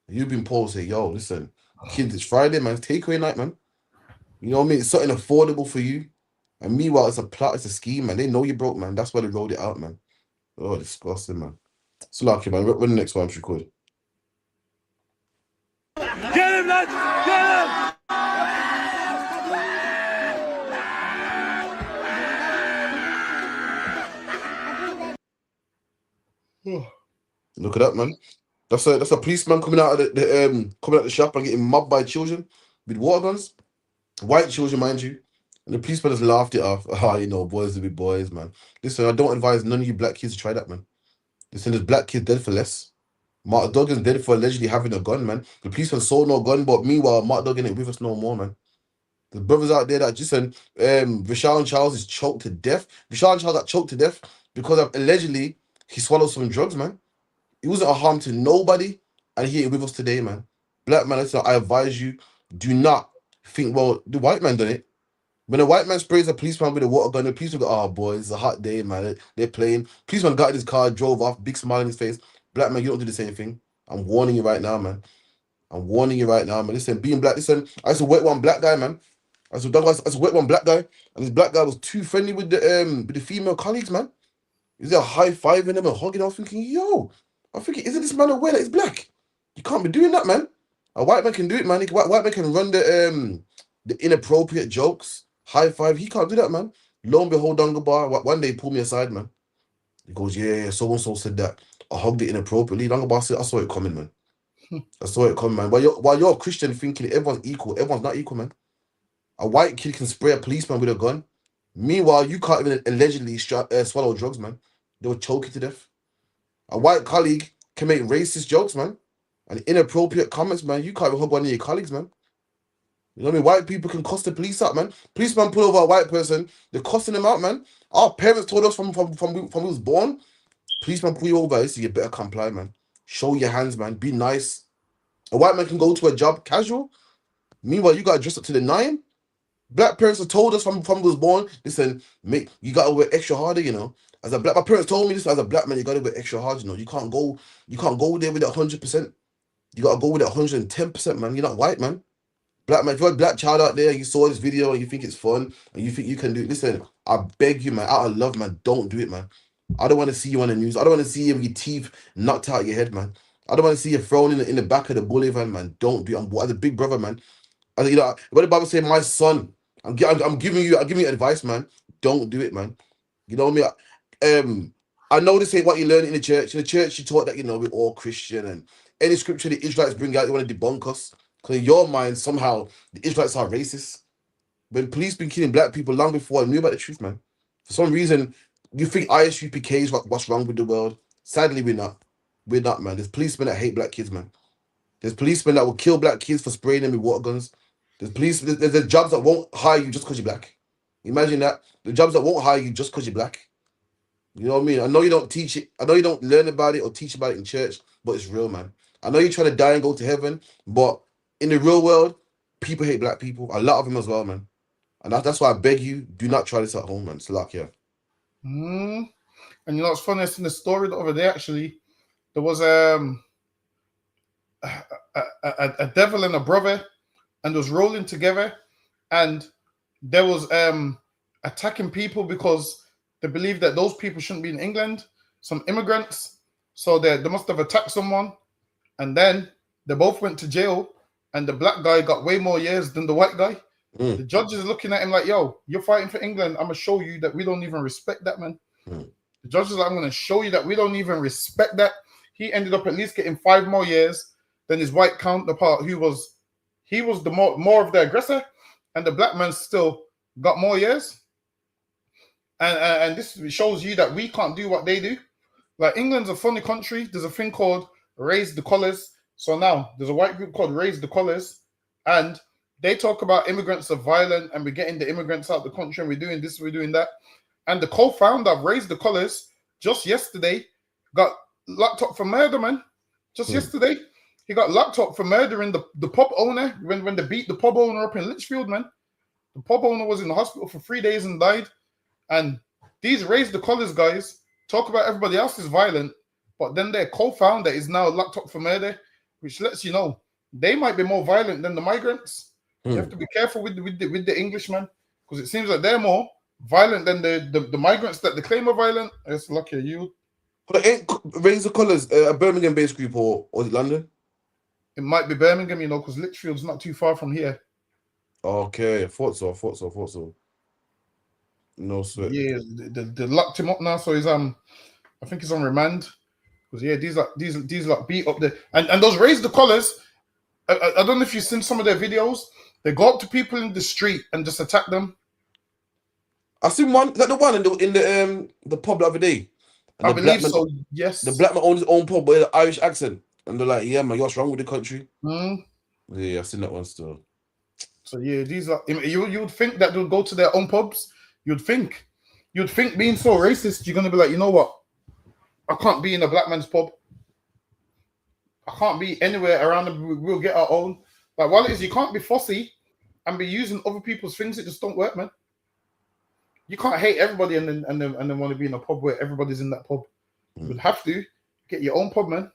You've been poor, say, yo, listen, kids, it's Friday, man, it's takeaway night, man. You know what I mean? It's something affordable for you. And meanwhile, it's a plot, it's a scheme, man. They know you broke, man. That's why they rolled it out, man. Oh, disgusting, man. It's lucky, man. When the next one should record. Get him, lads! Get him! Look at that, man. That's a policeman coming out of the shop and getting mobbed by children with water guns. White children, mind you. And the policeman just laughed it off. Ah, you know, boys will be boys, man. Listen, I don't advise none of you black kids to try that, man. Listen, there's black kids dead for less. Mark Duggan's dead for allegedly having a gun, man. The policeman sold no gun, but meanwhile, Mark Duggan ain't with us no more, man. The brothers out there that just Vishal and Charles is choked to death. Vishal and Charles got choked to death because of allegedly he swallowed some drugs, man. He wasn't a harm to nobody, and he ain't with us today, man. Black man, listen, I advise you, do not think, well, the white man done it. When a white man sprays a policeman with a water gun, the policeman go, oh, boy, it's a hot day, man. They're playing. Policeman got in his car, drove off, big smile on his face. Black man, you don't do the same thing. I'm warning you right now, man. I'm warning you right now, man. Listen, being black, listen, I used to wet one black guy, man. I used to wet one black guy, and this black guy was too friendly with the female colleagues, man. Is there high-fiving them and hugging? I was thinking, yo, isn't this man aware that he's black? You can't be doing that, man. A white man can do it, man. White man can run the inappropriate jokes, high five. He can't do that, man. Lo and behold, Dungabar, one day he pulled me aside, man. He goes, yeah, so-and-so said that. I hugged it inappropriately. Dungabar said, I saw it coming, man. I saw it coming, man. While you're a Christian thinking everyone's equal, everyone's not equal, man. A white kid can spray a policeman with a gun. Meanwhile, you can't even allegedly swallow drugs, man. They will choke you to death. A white colleague can make racist jokes, man, and inappropriate comments, man. You can't even hug one of your colleagues, man. You know what I mean? White people can cost the police out, man. Policeman pull over a white person, they're costing them out, man. Our parents told us from we was born, policeman pull you over, so you better comply, man. Show your hands, man. Be nice. A white man can go to a job casual. Meanwhile, you got to dress up to the 9. Black parents have told us from we was born, listen, mate, you got to work extra harder, you know. My parents told me this as a black man, you got to work extra hard, you know. You can't go there with 100%. You got to go with 110%, man. You're not white, man. Black man, if you're a black child out there, you saw this video and you think it's fun and you think you can do it, listen, I beg you, man, out of love, man, don't do it, man. I don't want to see you on the news. I don't want to see you with your teeth knocked out of your head, man. I don't want to see you thrown in the back of the bully van, man. Don't do it. As a big brother, man. You know, what the Bible say, my son. I'm giving you advice, man. Don't do it, man. You know what I mean? I know this ain't what you learn in the church. In the church, you taught that, you know, we're all Christian, and any scripture the Israelites bring out, they want to debunk us. Because in your mind, somehow the Israelites are racist. When police been killing black people long before I knew about the truth, man. For some reason, you think UPK is what's wrong with the world. Sadly, we're not. We're not, man. There's policemen that hate black kids, man. There's policemen that will kill black kids for spraying them with water guns. There's jobs that won't hire you just because you're black. Imagine that. The jobs that won't hire you just because you're black. You know what I mean? I know you don't teach it. I know you don't learn about it or teach about it in church, but it's real, man. I know you're trying to die and go to heaven, but in the real world, people hate black people. A lot of them as well, man. And that's why I beg you, do not try this at home, man. It's like, yeah. And you know what's funniest in the story the other day, actually, there was a devil and a brother, and was rolling together, and there was attacking people because they believe that those people shouldn't be in England, some immigrants. So they must have attacked someone, and then they both went to jail, and the black guy got way more years than the white guy. The judge is looking at him like, yo, you're fighting for England. I'm going to show you that we don't even respect that, man. The judge is like, I'm going to show you that we don't even respect that. He ended up at least getting 5 more years than his white counterpart, he was the more of the aggressor, and the black man still got more years. And this shows you that we can't do what they do. Like, England's a funny country. There's a thing called Raise the Colours. So now there's a white group called Raise the Colours, and they talk about immigrants are violent and we're getting the immigrants out of the country and we're doing this, we're doing that. And the co-founder of Raise the Colours just yesterday got locked up for murder, man. Just yesterday. He got locked up for murdering the pub owner when they beat the pub owner up in Litchfield, man. The pub owner was in the hospital for 3 days and died. And these Raise the Colours guys talk about everybody else is violent, but then their co-founder is now locked up for murder, which lets you know they might be more violent than the migrants. You have to be careful with the Englishmen, because it seems like they're more violent than the migrants that they claim are violent. It's lucky you. But ain't Raise the Colours a Birmingham-based group or is it London? It might be Birmingham, you know, because Litchfield's not too far from here. Okay, I thought so. No sweat. Yeah, they locked him up now, so he's I think he's on remand. Because yeah, these beat up there, and those Raise the Colours. I don't know if you've seen some of their videos. They go up to people in the street and just attack them. I seen one. Is that the one in the pub the other day? And I believe so. Yes. The black man owns his own pub with an Irish accent, and they're like, "Yeah, man, what's wrong with the country?" Yeah, I've seen that one still. So yeah, these are you would think that they'll go to their own pubs. You'd think being so racist, you're gonna be like, you know what? I can't be in a black man's pub. I can't be anywhere around them. We'll get our own. Like, while it is, you can't be fussy and be using other people's things. It just don't work, man. You can't hate everybody and then want to be in a pub where everybody's in that pub. You would have to get your own pub, man.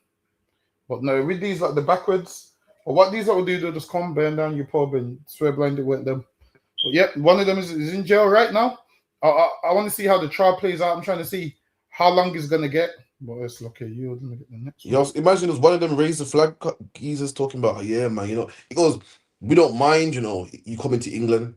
But no, with these like the backwards, or what these will do, they'll just come burn down your pub and swear blind it weren't them. But yeah, one of them is in jail right now. I want to see how the trial plays out. I'm trying to see how long it's gonna get. But it's lucky you. Let me get the next one. Yo, imagine there's one of them raise the flag geezers talking about, yeah, man, you know, he goes, we don't mind, you know, you coming to England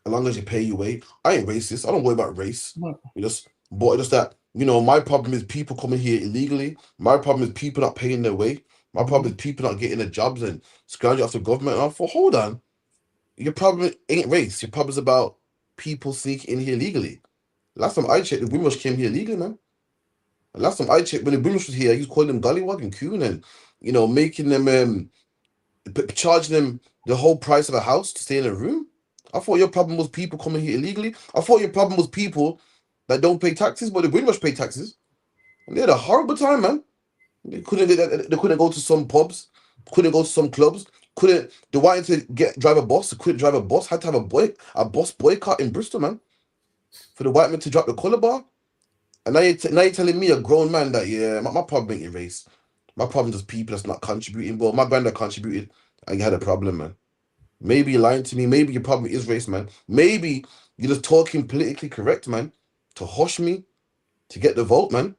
as long as you pay your way. I ain't racist. I don't worry about race. Just that, you know, my problem is people coming here illegally. My problem is people not paying their way. My problem is people not getting their jobs and scrounging after government. And I thought, hold on, your problem ain't race. Your problem is about people sneaking in here legally. Last time I checked, the Wimrush came here legally, man. Last time I checked, when the Wimrush was here, he was calling them gollywog and coon and, you know, making them, charging them the whole price of a house to stay in a room. I thought your problem was people coming here illegally. I thought your problem was people that don't pay taxes, but the Wimrush pay taxes. And they had a horrible time, man. They couldn't go to some pubs, couldn't go to some clubs, they wanted to drive a bus, they couldn't drive a bus, had to have a bus boycott in Bristol, man, for the white men to drop the colour bar. And now you're telling me, a grown man, that yeah, my problem ain't your race. My problem is people that's not contributing. Well, my granddad contributed and you had a problem, man. Maybe you're lying to me, maybe your problem is race, man. Maybe you're just talking politically correct, man, to hush me. to get the vote, man.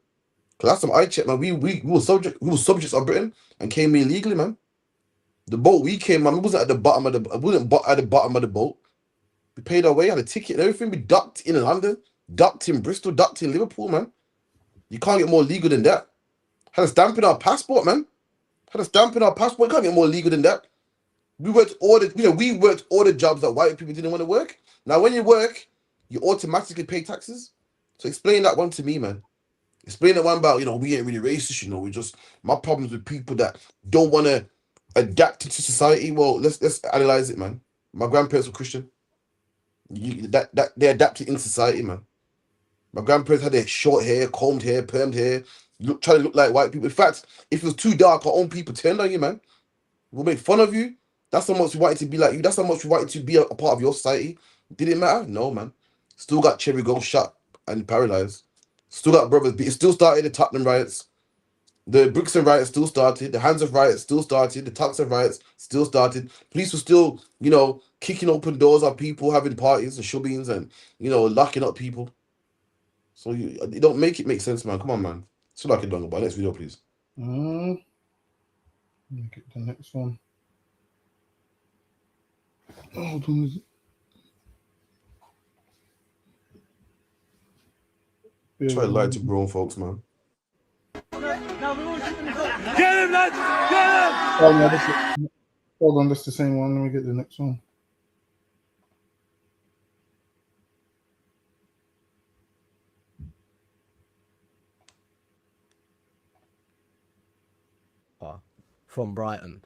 Because last time I checked, man, we were subjects of Britain and came in legally, man. The boat we came, man, we wasn't at the bottom of the boat. We paid our way, had a ticket and everything. We ducked in London, ducked in Bristol, ducked in Liverpool, man. You can't get more legal than that. Had a stamp in our passport, man. You can't get more legal than that. We worked all the jobs that white people didn't want to work. Now, when you work, you automatically pay taxes. So explain that one to me, man. Explain that one about, we ain't really racist, we just, my problems with people that don't want to adapt to society. Well, let's analyze it, man. My grandparents were Christian. They adapted in society, man. My grandparents had their short hair, combed hair, permed hair, trying to look like white people. In fact, if it was too dark, our own people turned on you, man. We'll make fun of you. That's how much we wanted to be like you. That's how much we wanted to be a part of your society. Did it matter? No, man. Still got Cherry Gold shot and paralyzed. Still got brothers. It still started the Tottenham riots. The Brixton riots still started. The Hands of riots still started. The Tuxedo riots still started. Police were still, kicking open doors on people, having parties and shubbings and, locking up people. So you don't make it make sense, man. Come on, man. So like it done about next video, please. Let me get the next one. Hold on. Try to lie to grown folks, man. Get him, lads! Get him! Oh, no, hold on, that's the same one. Let me get the next one. From Brighton.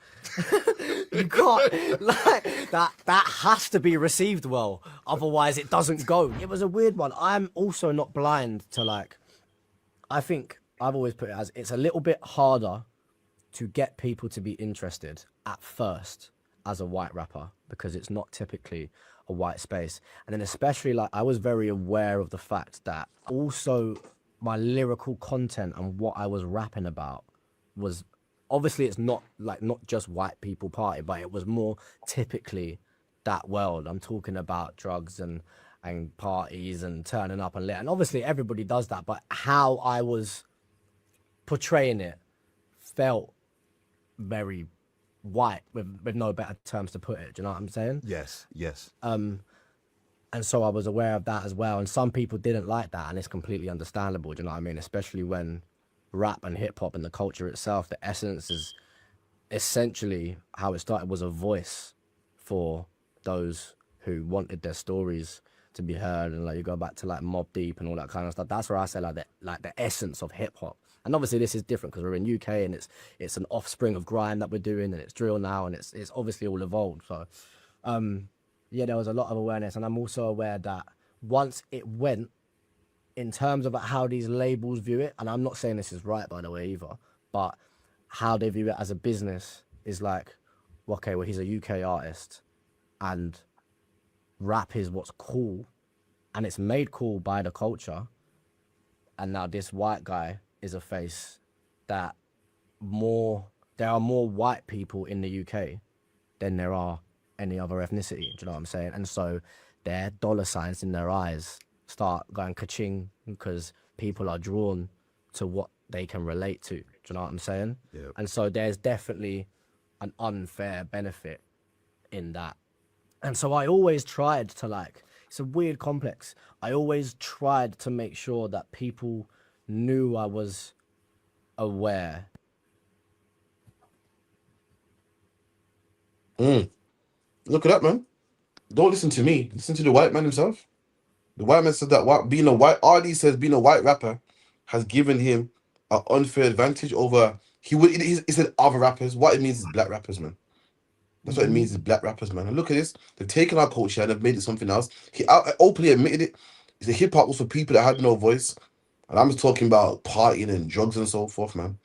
You can't like that has to be received well, otherwise it doesn't go. It was a weird one. I'm also not blind to I think I've always put it as it's a little bit harder to get people to be interested at first as a white rapper because it's not typically a white space. And then especially I was very aware of the fact that also my lyrical content and what I was rapping about was obviously it's not just white people party, but it was more typically that world. I'm talking about drugs and parties and turning up and lit. And obviously everybody does that, but how I was portraying it felt very white with no better terms to put it. Do you know what I'm saying? Yes. And so I was aware of that as well. And some people didn't like that, and it's completely understandable. Do you know what I mean? Especially when rap and hip hop and the culture itself, the essence is essentially how it started was a voice for those who wanted their stories to be heard. And you go back to Mobb Deep and all that kind of stuff. That's where I say the essence of hip hop. And obviously this is different because we're in UK and it's an offspring of grime that we're doing, and it's drill now, and it's obviously all evolved. So yeah, there was a lot of awareness, and I'm also aware that once it went, in terms of how these labels view it, and I'm not saying this is right, by the way, either, but how they view it as a business is okay, well, he's a UK artist, and rap is what's cool, and it's made cool by the culture, and now this white guy is a face that there are more white people in the UK than there are any other ethnicity, do you know what I'm saying? And so their dollar signs in their eyes start going ka-ching because people are drawn to what they can relate to. Do you know what I'm saying? Yeah. And so there's definitely an unfair benefit in that. And so I always tried to it's a weird complex. I always tried to make sure that people knew I was aware. Look at that, man. Don't listen to me. Listen to the white man himself. The white man said that RD says being a white rapper has given him an unfair advantage over, he said other rappers. What it means is black rappers, man. That's what it means is black rappers, man. And look at this. They've taken our culture and they've made it something else. He openly admitted it. He said hip hop was for people that had no voice. And I'm just talking about partying and drugs and so forth, man.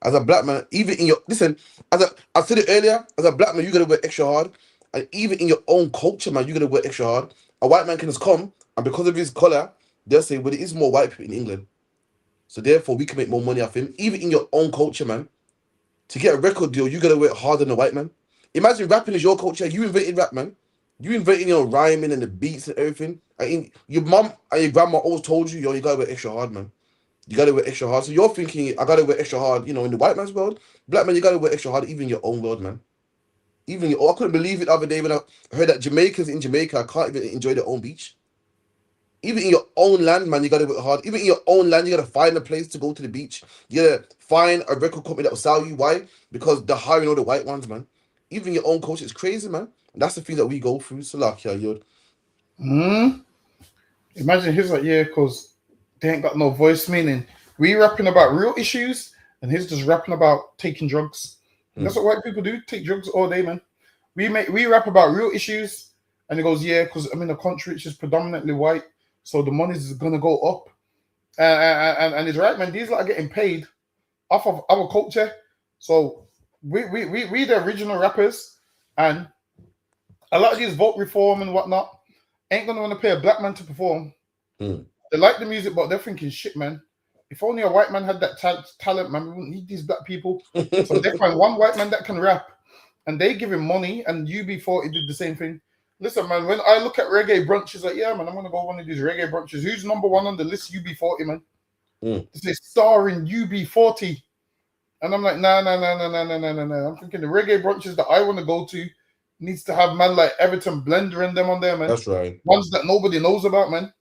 As a black man, even in your, listen, I said it earlier, as a black man, you got to work extra hard. And even in your own culture, man, you got to work extra hard. A white man can just come, and because of his color, they'll say, well, it is more white people in England. So therefore, we can make more money off him. Even in your own culture, man, to get a record deal, you got to work harder than a white man. Imagine rapping is your culture. You invented rap, man. You invented your rhyming and the beats and everything. Your mom and your grandma always told you, you got to work extra hard, man. You gotta work extra hard. So you're thinking, I gotta work extra hard, you know, in the white man's world. Black man, you gotta work extra hard, even in your own world, man. I couldn't believe it the other day when I heard that Jamaicans in Jamaica can't even enjoy their own beach. Even in your own land, man, you gotta work hard. Even in your own land, you gotta find a place to go to the beach. You gotta find a record company that will sell you. Why? Because they're hiring all the white ones, man. Even your own culture is crazy, man. And that's the thing that we go through. So like, yeah, you're. Imagine he's like, yeah, because they ain't got no voice. Meaning, we rapping about real issues, and he's just rapping about taking drugs. And that's what white people do: take drugs all day, man. We rap about real issues, and he goes, yeah, because I'm in a country which is predominantly white, so the money is gonna go up. And he's right, man. These are getting paid off of our culture. So we the original rappers, and a lot of these vote reform and whatnot ain't gonna want to pay a black man to perform. They like the music, but they're thinking, shit, man. If only a white man had that talent, man, we wouldn't need these black people. So they find one white man that can rap, and they give him money. And UB40 did the same thing. Listen, man, when I look at reggae brunches, like, yeah, man, I'm gonna go one of these reggae brunches. Who's number one on the list? UB40, man. They say starring UB40, and I'm like, no. I'm thinking the reggae brunches that I want to go to needs to have man like Everton Blender and them on there, man. That's right. Ones that nobody knows about, man.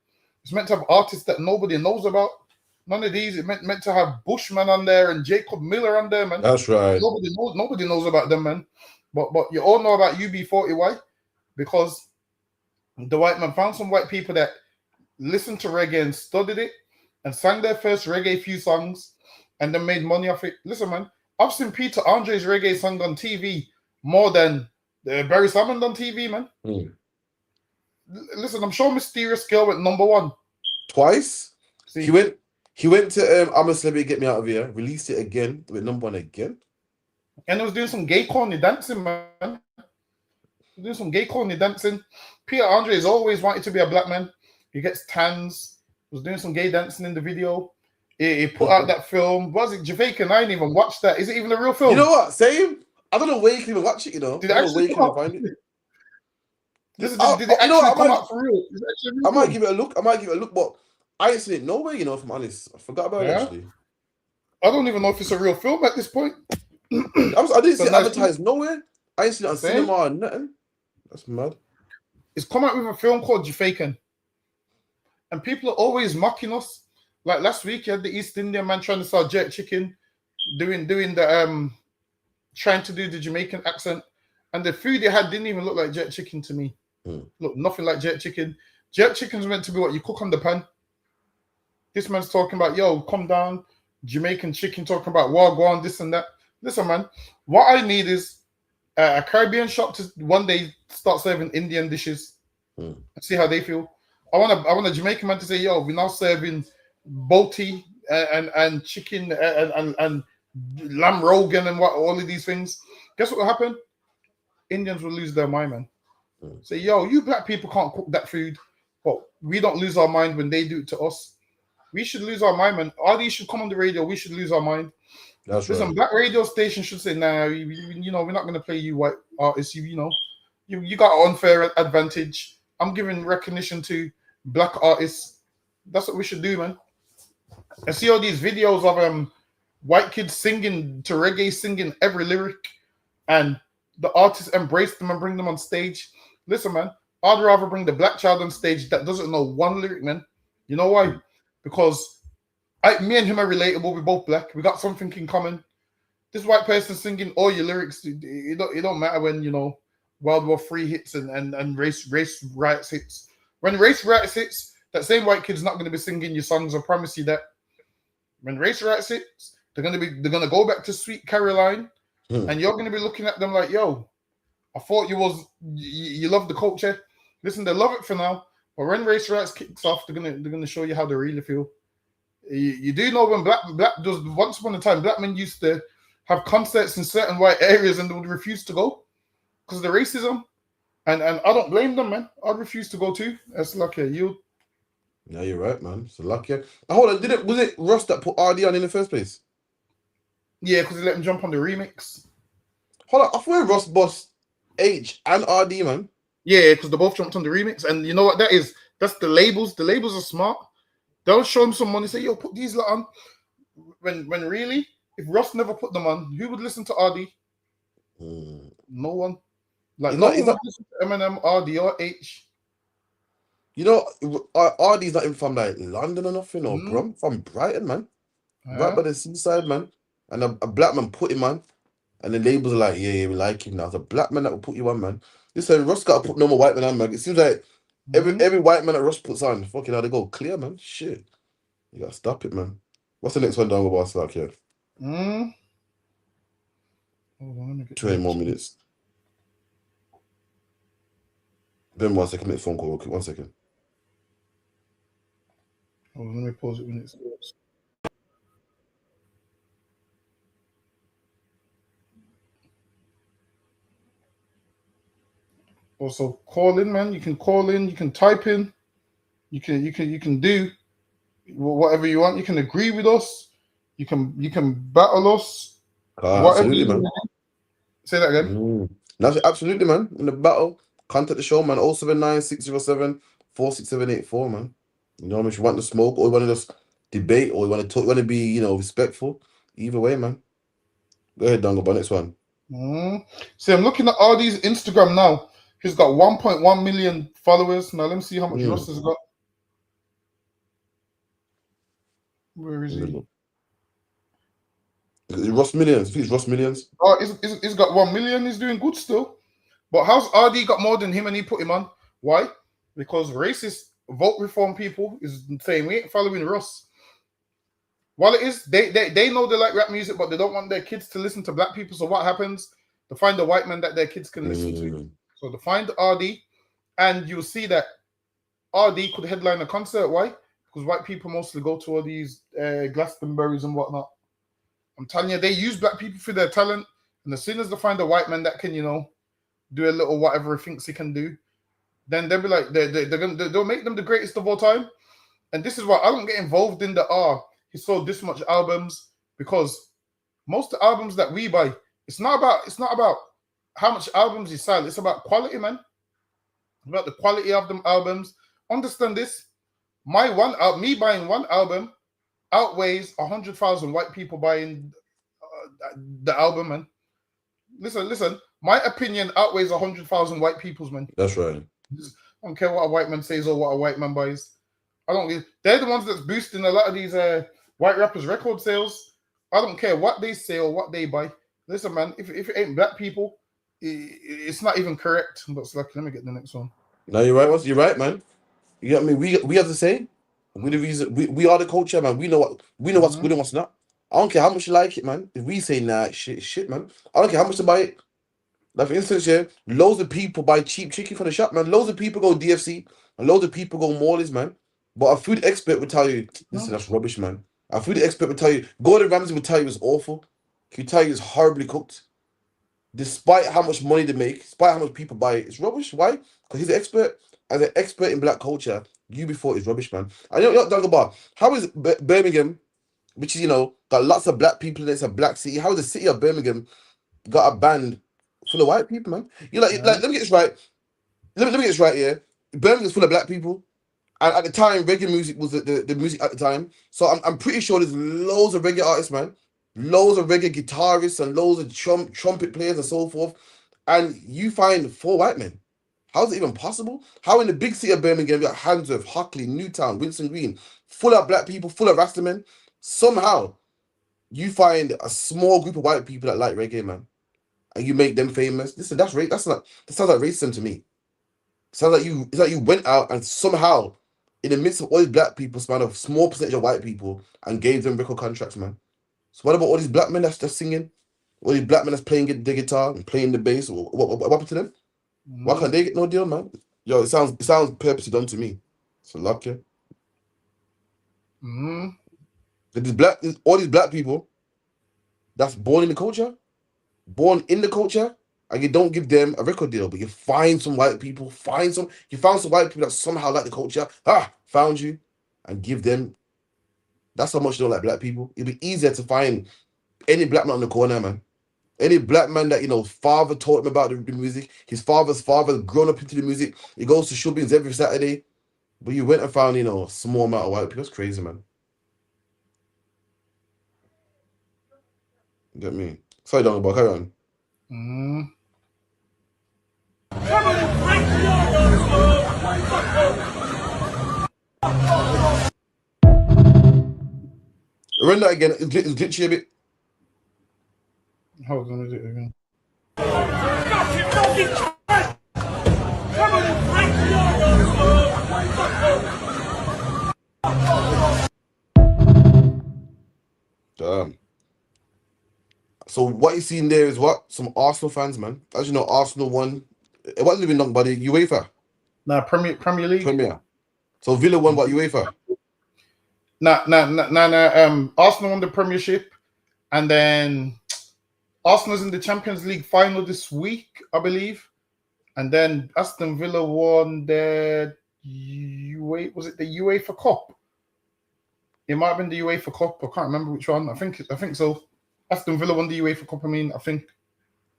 It's meant to have artists that nobody knows about. None of these. It meant to have Bushman on there and Jacob Miller on there, man. That's right. Nobody knows about them, man. But you all know about UB40. Why? Because the white man found some white people that listened to reggae and studied it and sang their first reggae few songs and then made money off it. Listen, man, I've seen Peter Andre's reggae song on TV more than Barry Salmon on TV, man. Listen, I'm sure Mysterious Girl went number one. Twice? See? He went to I'm a Celebrity, Get Me Out of Here, released it again, went number one again. And he was doing some gay corny dancing, man. Doing some gay corny dancing. Peter Andre has always wanted to be a black man. He gets tans. He was doing some gay dancing in the video. He put out that film. Was it Jamaican? I didn't even watch that. Is it even a real film? You know what? Same. I don't know where you can even watch it, you know. Did it actually come out? Find it. Did it actually come out for real? I might give it a look. But I ain't seen it nowhere, you know, if I'm honest. I forgot about it, actually. I don't even know if it's a real film at this point. I didn't see it advertised nowhere. I ain't seen it on cinema or nothing. That's mad. It's come out with a film called Jamaican. And people are always mocking us. Like last week, you had the East Indian man trying to sell jerk chicken, doing the trying to do the Jamaican accent. And the food they had didn't even look like jerk chicken to me. Look, nothing like jerk chicken. Jerk chicken's meant to be what you cook on the pan. This man's talking about, yo, come down, Jamaican chicken, talking about wagwan, this and that. Listen, man, what I need is a Caribbean shop to one day start serving Indian dishes and see how they feel. I want a Jamaican man to say, yo, we're now serving boti and chicken and lamb rogan and what all of these things. Guess what will happen? Indians will lose their mind, man. Say, yo, you black people can't cook that food, but we don't lose our mind when they do it to us. We should lose our mind, man. RD should come on the radio. We should lose our mind. Listen, black radio station should say, nah, you know, we're not going to play you white artists. You know, you got an unfair advantage. I'm giving recognition to black artists. That's what we should do, man. I see all these videos of white kids singing to reggae, singing every lyric, and the artists embrace them and bring them on stage. Listen, man, I'd rather bring the black child on stage that doesn't know one lyric, man. You know why? Because me and him are relatable. We're both black. We got something in common. This white person singing all your lyrics, it don't matter when, you know, World War III hits and race riots hits. When race riots hits, that same white kid's not going to be singing your songs. I promise you that. When race riots hits, they're gonna go back to Sweet Caroline, and you're gonna be looking at them like, yo, I thought you love the culture. Listen, they love it for now, but when race riots kicks off, they're gonna show you how they really feel. You do know when black does once upon a time, black men used to have concerts in certain white areas and they would refuse to go because of the racism. And I don't blame them, man. I'd refuse to go too. That's lucky. You. Yeah, you're right, man. It's lucky. Hold on, was it Ross that put RD on in the first place? Yeah, because he let him jump on the remix. Hold on, I thought Ross boss H and RD, man. Yeah, because they both jumped on the remix. And you know what that is? That's the labels. The labels are smart. They'll show him some money, say, yo, put these lot on. When really, if Ross never put them on, who would listen to RD? No one. Like, no one would listen to Eminem, RD, or H. You know, RD's not even from like London or nothing, or from Brighton, man. Right by the seaside, man. And a black man put him on. And the labels are like, yeah, we like him now. It's a black man that will put you on, man. Listen, Ross got to put no more white man on, man. It seems like every white man that Ross puts on, fucking how they go clear, man. Shit. You gotta stop it, man. What's the next one down with Boss like here? Hold on, let me get 20 more minutes. Then 1 second, make a phone call real quick. 1 second. Hold on, let me pause it when it starts. Also, call in, man. You can call in. You can type in. You can do whatever you want. You can agree with us. You can battle us. Absolutely, man. Say that again. Absolutely, man. In the battle, contact the show, man. 079 607 46784, man. You know, if you want to smoke, or you want to just debate, or you want to talk, you want to be, you know, respectful. Either way, man. Go ahead, Dongo. Next one. See, I'm looking at all these Instagram now. He's got 1.1 million followers. Now, let me see how much Ross has got. Where is he? Ross Millions. I think it's Ross Millions. Oh, he's got 1 million. He's doing good still. But how's RD got more than him and he put him on? Why? Because racist vote reform people is saying we ain't following Ross. While it is, they know they like rap music, but they don't want their kids to listen to black people. So what happens? They find a white man that their kids can listen to. So they find RD, and you'll see that RD could headline a concert. Why? Because white people mostly go to all these Glastonburys and whatnot. I'm telling you, they use black people for their talent, and as soon as they find a white man that can, you know, do a little whatever he thinks he can do, then they'll be like, they'll make them the greatest of all time. And this is why I don't get involved in the he sold this much albums, because most of the albums that we buy, it's not about how much albums you sell. It's about quality, man. It's about the quality of them albums. Understand this? Me buying one album outweighs 100,000 white people buying the album, man. Listen. My opinion outweighs 100,000 white people's, man. That's right. I don't care what a white man says or what a white man buys. They're the ones that's boosting a lot of these white rappers' record sales. I don't care what they say or what they buy. Listen, man, if it ain't black people, it's not even correct. But let me get the next one. No, you're right. You're right, man. You know what I mean? We have to say, we the reason we are the culture, man. We know what's good and what's not. I don't care how much you like it, man. If we say nah, shit, man. I don't care how much to buy it. Like for instance, yeah, loads of people buy cheap chicken from the shop, man. Loads of people go DFC and loads of people go Morley's, man. But a food expert would tell you, listen, that's rubbish, man. A food expert would tell you, Gordon Ramsay would tell you it's awful. He would tell you it's horribly cooked. Despite how much money they make, despite how much people buy it, it's rubbish. Why? Because he's an expert. As an expert in black culture, you before is rubbish, man. And you know what, Dagobah, how is Birmingham, which is, you know, got lots of black people in it, it's a black city, how is the city of Birmingham got a band full of white people, man? You're like, let me get this right. Let me get this right here. Birmingham's full of black people. And at the time, reggae music was the music at the time. So I'm pretty sure there's loads of reggae artists, man. Loads of reggae guitarists and loads of trumpet players and so forth. And you find 4 white men. How is it even possible? How in the big city of Birmingham, you got Handsworth, Hockley, Newtown, Winston Green, full of black people, full of Rastamen. Somehow, you find a small group of white people that like reggae, man. And you make them famous. Listen, that sounds like racism to me. It's like you went out and somehow, in the midst of all these black people, found a small percentage of white people and gave them record contracts, man. So what about all these black men that's singing? All these black men that's playing the guitar and playing the bass? What happened to them? Why can't they get no deal, man? Yo, it sounds purposely done to me. So luck, yeah. All these black people that's born in the culture, and you don't give them a record deal, but you find some white people, you found some white people that somehow like the culture, found you, and give them. That's how much you don't like black people. It'd be easier to find any black man on the corner, man. Any black man that, you know, father taught him about the music, his father's father grown up into the music. He goes to shubbins every Saturday. But you went and found, a small amount of white people. That's crazy, man. You get me? Sorry, don't go back. Carry on. Run that again. It's glitchy a bit. Hold on, let me do it again. Damn. So what you seeing there is what? Some Arsenal fans, man. As you know, Arsenal won. It wasn't even long, buddy. UEFA. Nah, Premier League. Premier. So Villa won what, UEFA? Nah. Arsenal won the Premiership, and then Arsenal's in the Champions League final this week, I believe. And then Aston Villa won the was it the UEFA Cup? It might have been the UEFA Cup. I can't remember which one. I think so. Aston Villa won the UEFA Cup. I think.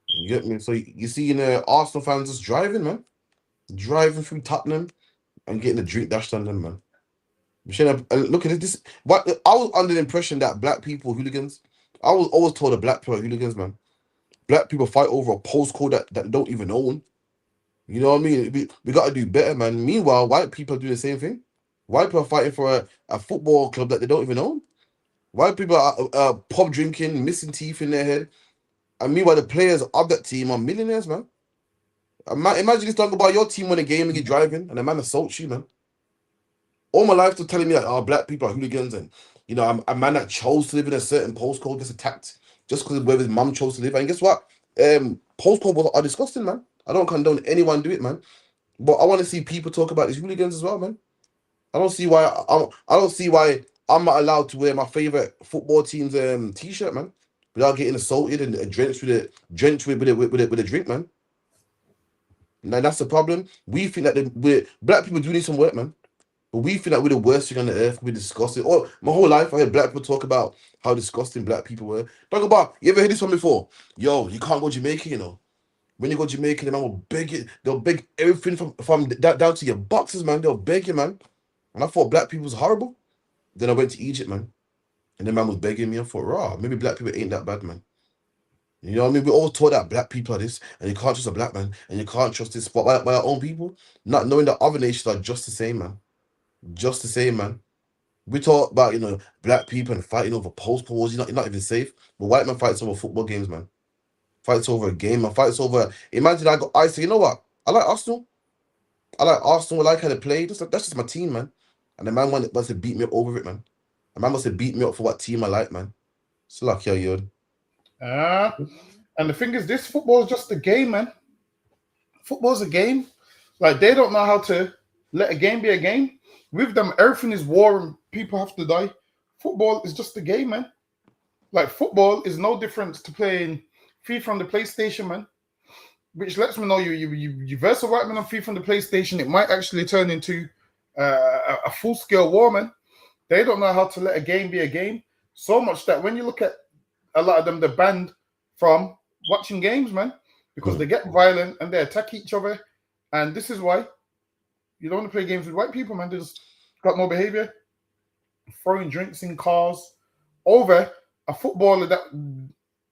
You get me? So you see, Arsenal fans just driving, man, driving through Tottenham and getting a drink dashed on them, man. Look at this. What I was under the impression that black people are hooligans. I was always told that black people are hooligans, man. Black people fight over a postcode that they don't even own. You know what I mean? We got to do better, man. Meanwhile, white people are doing the same thing. White people are fighting for a football club that they don't even own. White people are pub drinking, missing teeth in their head. And meanwhile, the players of that team are millionaires, man. Imagine this talking about your team when a game and you're driving and a man assaults you, man. All my life, they're telling me that black people are hooligans and, a man that chose to live in a certain postcode gets attacked just because of where his mum chose to live. And guess what? Postcodes are disgusting, man. I don't condone anyone do it, man. But I want to see people talk about these hooligans as well, man. I don't see why I'm not allowed to wear my favorite football team's t-shirt, man, without getting assaulted and drenched with a drink, man. Now that's the problem. We feel like black people do need some work, man. But we feel like we're the worst thing on the earth. We're disgusting. Oh, my whole life I heard black people talk about how disgusting black people were. Talk about, you ever heard this one before? Yo, you can't go Jamaica, When you go Jamaica, the man will beg you. They'll beg everything from down to your boxes, man. They'll beg you, man. And I thought black people was horrible. Then I went to Egypt, man. And the man was begging me. I thought, raw, maybe black people ain't that bad, man. You know what I mean? We all taught that black people are this, and you can't trust a black man, and you can't trust this spot by our own people, not knowing that other nations are just the same, man. Just the same, man. We talk about, black people and fighting over postcodes. You're not even safe. But white man fights over football games, man. Fights over a game, man. Fights over. Imagine I say, you know what? I like Arsenal. I like how they play. That's just my team, man. And the man wants to beat me up over it, man. The man must have beat me up for what team I like, man. It's like, yo. And the thing is, this football is just a game, man. Football's a game. Like, they don't know how to let a game be a game. With them, everything is war and people have to die. Football is just a game, man. Like, football is no different to playing FIFA on the PlayStation, man. Which lets me know you verse a white man on FIFA on the PlayStation, it might actually turn into a full-scale war, man. They don't know how to let a game be a game. So much that when you look at a lot of them, they're banned from watching games, man. Because they get violent and they attack each other. And this is why you don't want to play games with white people, man. They just got no behavior. Throwing drinks in cars over a footballer that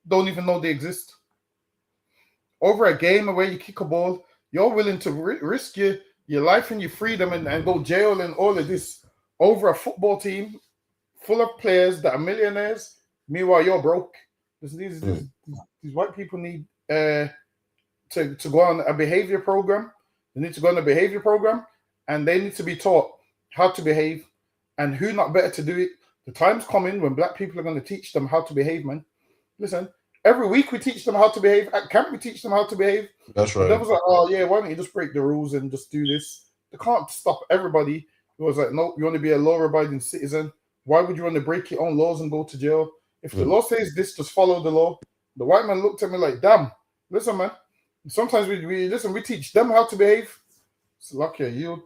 don't even know they exist. Over a game where you kick a ball, you're willing to risk your life and your freedom and go jail and all of this over a football team full of players that are millionaires. Meanwhile, you're broke. These white people need to go on a behavior program. They need to go on a behavior program, and they need to be taught how to behave and who not better to do it. The time's coming when black people are going to teach them how to behave, man. Listen, every week we teach them how to behave. At camp, we teach them how to behave. That's right. They was like, oh, yeah, why don't you just break the rules and just do this? They can't stop everybody. It was like, no, you want to be a law-abiding citizen. Why would you want to break your own laws and go to jail? If the law says this, just follow the law. The white man looked at me like, damn, listen, man. Sometimes we teach them how to behave. It's lucky you.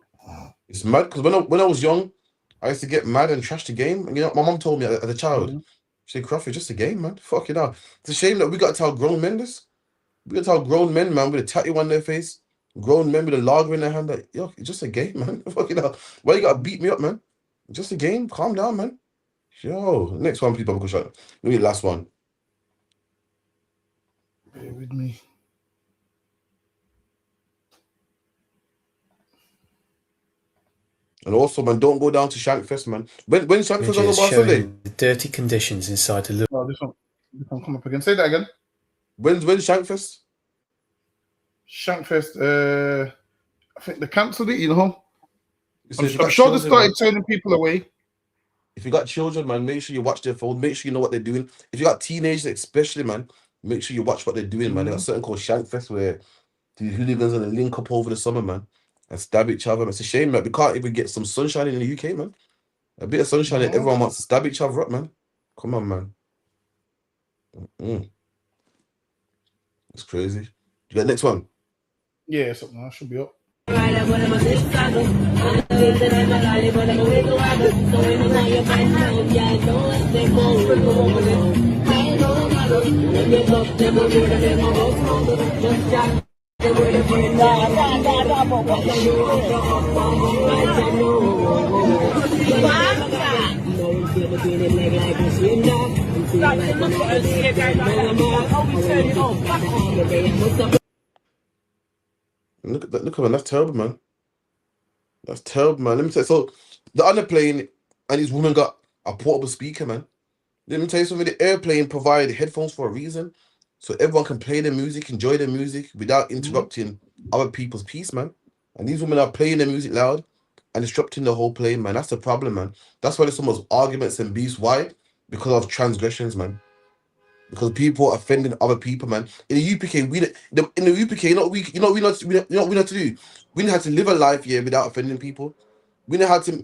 It's mad because when I was young, I used to get mad and trash the game. And my mom told me as a child, she said, Crawford, just a game, man. Fuck it out. It's a shame that we got to tell grown men this. We got to tell grown men, man, with a tattoo on their face, grown men with a lager in their hand. Like, yo, it's just a game, man. Fucking hell. Why you gotta beat me up, man? Just a game. Calm down, man. Yo, next one, please, Baba Kushak. Maybe the last one. Bear with me. And also, man, don't go down to Shankfest, man. When Shankfest on the bar Sunday? The dirty conditions inside the Oh, this one come up again. Say that again. When's Shankfest? Shankfest. I think they cancelled it. You know. So I'm sure they started turning people away. If you got children, man, make sure you watch their phone. Make sure you know what they're doing. If you got teenagers, especially, man, make sure you watch what they're doing, man. They got something called Shankfest where the hooligans are gonna link up over the summer, man, and stab each other. It's a shame, man. We can't even get some sunshine in the UK, man. A bit of sunshine, and everyone wants to stab each other up, man. Come on, man. It's crazy. You got next one? Yeah, something that should be up. Look at that! Look at man, that's terrible, man. That's terrible, man. Let me tell you. So the airplane and his woman got a portable speaker, man. Let me tell you something. The airplane provide headphones for a reason, so everyone can play their music, enjoy their music without interrupting other people's peace, man. And these women are playing their music loud and disrupting the whole plane, man. That's the problem, man. That's why there's so much arguments and beefs. Why? Because of transgressions, man. Because people are offending other people, man. In the UPK, in the UPK, we know how to do. We know how to live a life, yeah, without offending people. We know how to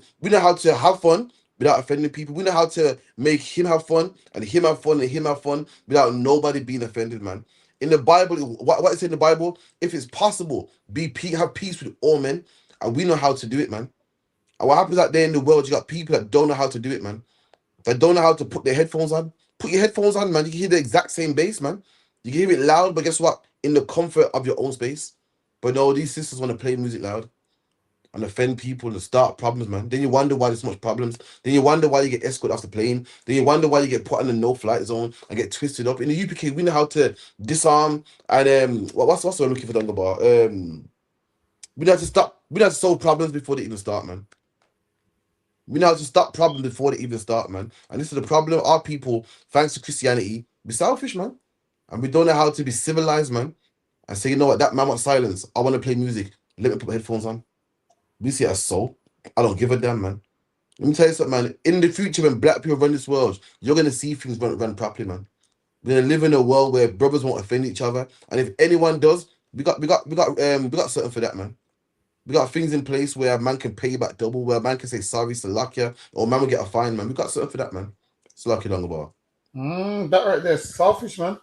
have fun without offending people. We know how to make him have fun and him have fun and him have fun without nobody being offended, man. In the Bible, what is in the Bible? If it's possible, have peace with all men, and we know how to do it, man. And what happens out there in the world? You got people that don't know how to do it, man. That don't know how to put their headphones on. Put your headphones on, man. You can hear the exact same bass, man. You can hear it loud, but guess what? In the comfort of your own space. But no, these sisters want to play music loud and offend people and start problems, man. Then you wonder why there's so much problems. Then you wonder why you get escorted off the plane. Then you wonder why you get put on the no-flight zone and get twisted up. In the UPK, we know how to disarm and what's what I'm looking for, Dungabar? We know how to stop. We know how to solve problems before they even start, man. We know how to stop problems before they even start, man. And this is the problem. Our people, thanks to Christianity, be selfish, man. And we don't know how to be civilized, man. And say, you know what, that man wants silence. I want to play music. Let me put my headphones on. We see it as so. I don't give a damn, man. Let me tell you something, man. In the future, when black people run this world, you're gonna see things run properly, man. We're gonna live in a world where brothers won't offend each other. And if anyone does, we got something for that, man. We got things in place where a man can pay back double, where a man can say sorry, Salakia, or man will get a fine, man. We got something for that, man. Salakia Dungabar. That right there, selfish, man.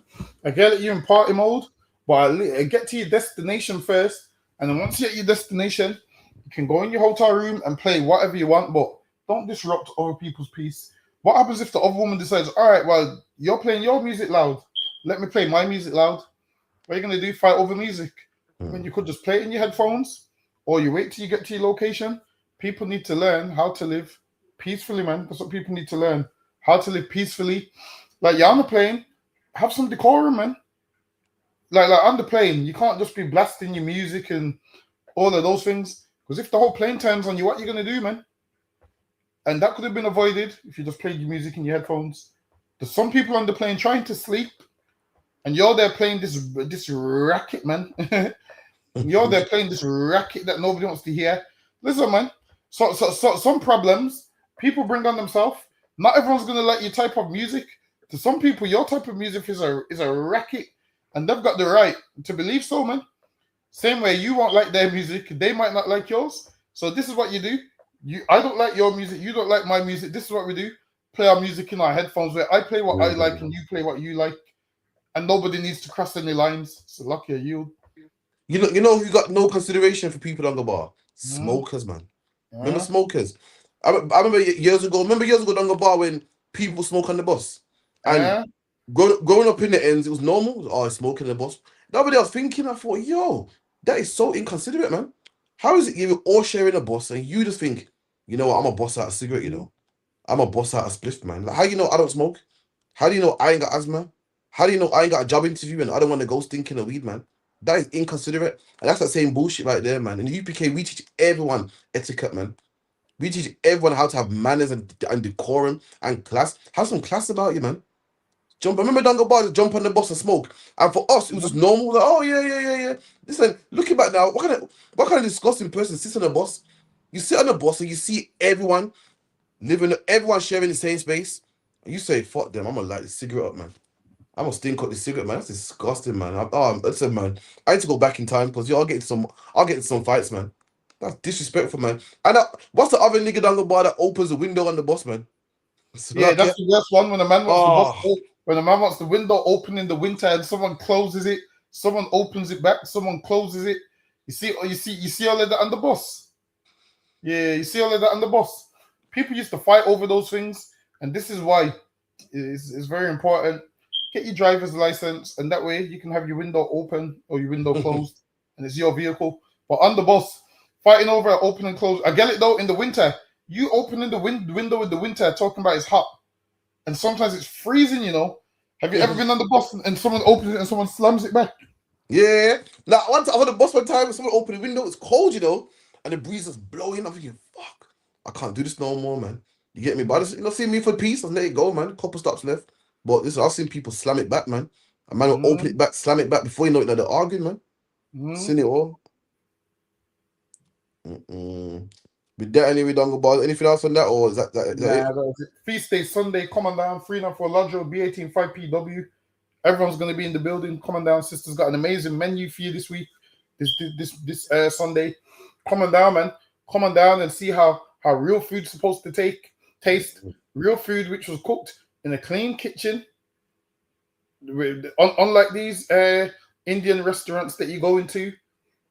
I get it, you're in party mode, but get to your destination first, and then once you get your destination, you can go in your hotel room and play whatever you want, but don't disrupt other people's peace. What happens if the other woman decides, all right, well, you're playing your music loud, let me play my music loud? What are you going to do? Fight over music? When you could just play it in your headphones, or you wait till you get to your location. People need to learn how to live peacefully, man. That's what people need to learn. How to live peacefully. Like, you're on the plane, have some decorum, man. Like on the plane, you can't just be blasting your music and all of those things. Because if the whole plane turns on you, what are you going to do, man? And that could have been avoided if you just played your music in your headphones. There's some people on the plane trying to sleep, and you're there playing this racket, man. You're there playing this racket that nobody wants to hear. Listen, man. So some problems people bring on themselves. Not everyone's gonna like your type of music. To some people, your type of music is a racket, and they've got the right to believe so, man. Same way you won't like their music, they might not like yours. So this is what you do. I don't like your music, you don't like my music. This is what we do. Play our music in our headphones where I play what I like and you play what you like. And nobody needs to cross any lines. So lucky are you. You know who got no consideration for people on the bar? Smokers, man. Remember smokers? I remember years ago on the bar when people smoke on the bus. And growing up in the ends, it was normal. Oh, smoking on the bus. Nobody else thinking. I thought, yo, That is so inconsiderate, man. How is it you're all sharing a bus and you just think, you know what, I'm a boss out a cigarette, you know? I'm a boss out a spliff, man. Like, how you know I don't smoke? How do you know I ain't got asthma? How do you know I ain't got a job interview and I don't want to go stinking of weed, man? That is inconsiderate. And that's that same bullshit right there, man. In the UPK, we teach everyone etiquette, man. We teach everyone how to have manners and decorum and class. Have some class about you, man. Remember Dunga Bar just jump on the bus and smoke. And for us, it was just normal. Like, oh yeah. Listen, looking back now, what kind of disgusting person sits on a bus? You sit on the bus and you see everyone everyone sharing the same space. And you say, fuck them, I'm gonna light the cigarette up, man. I'm gonna stink up the cigarette, man. That's disgusting, man. Listen, man. I need to go back in time because I'll get into some fights, man. That's disrespectful, man. And what's the other nigga down the bar that opens the window on the bus, man? Yeah, that's the worst one when a man wants the Oh. when a man wants the window open in the winter and someone closes it, someone opens it back, someone closes it. You see all of that on the bus. Yeah, you see all of that on the bus. People used to fight over those things, and this is why it's very important. Get your driver's license, and that way you can have your window open or your window closed, and it's your vehicle. But on the bus, fighting over open and close. I get it though. In the winter, you opening the window in the winter, talking about it's hot, and sometimes it's freezing. You know. Have you ever been on the bus and someone opens it and someone slams it back? Yeah. Now, once I was on the bus one time, someone opened the window, it's cold, you know, and the breeze is blowing. I'm thinking, fuck, I can't do this no more, man. You get me? But I just, see me for peace, I'll let it go, man. Couple stops left. But listen, I've seen people slam it back, man. A man will open it back, slam it back before you know it, they're arguing, man. Seen it all. With that, anyway, Dongle Bars. Anything else on that, or is that it? Feast Day Sunday, come on down, 394 Lodge Road, B18 5PW. Everyone's going to be in the building. Come on down. Sister's got an amazing menu for you this week, this Sunday. Come on down, man. Come on down and see how real food's supposed to taste. Real food which was cooked in a clean kitchen. Unlike these Indian restaurants that you go into,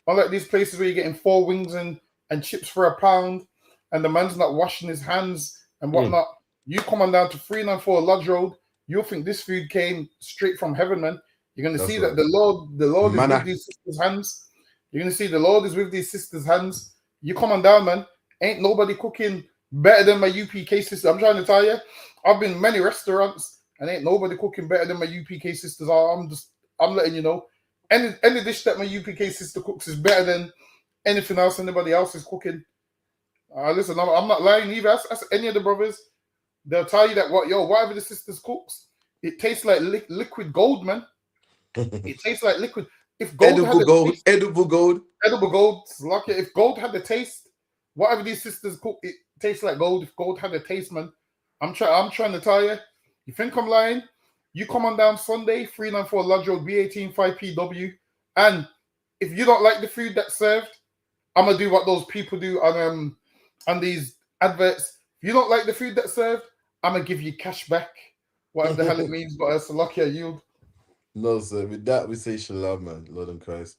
unlike these places where you're getting 4 wings and chips for £1, and the man's not washing his hands and whatnot. You come on down to 394 Lodge Road, you'll think this food came straight from heaven, man. You're going to see that the Lord is with these sisters' hands. You're going to see the Lord is with these sisters' hands. You come on down, man. Ain't nobody cooking better than my UPK sister. I'm trying to tell you, I've been in many restaurants and ain't nobody cooking better than my UPK sisters are. I'm letting you know. Any dish that my UPK sister cooks is better than anything else anybody else is cooking. Listen, I'm not lying either. Ask any of the brothers. They'll tell you that whatever the sisters cooks, it tastes like liquid gold, man. It tastes like liquid. If gold edible gold. Lucky. If gold had the taste, whatever these sisters cook, it tastes like gold. If gold had the taste, man, I'm trying to tell you. You think I'm lying? You come on down Sunday, 394 Lodge Road, B18 5PW, and if you don't like the food that's served, I'm gonna do what those people do on these adverts. If you don't like the food that's served, I'm gonna give you cash back, whatever the hell it means. But it's lucky I yield. No, sir. With that, we say shalom, man. Lord and Christ.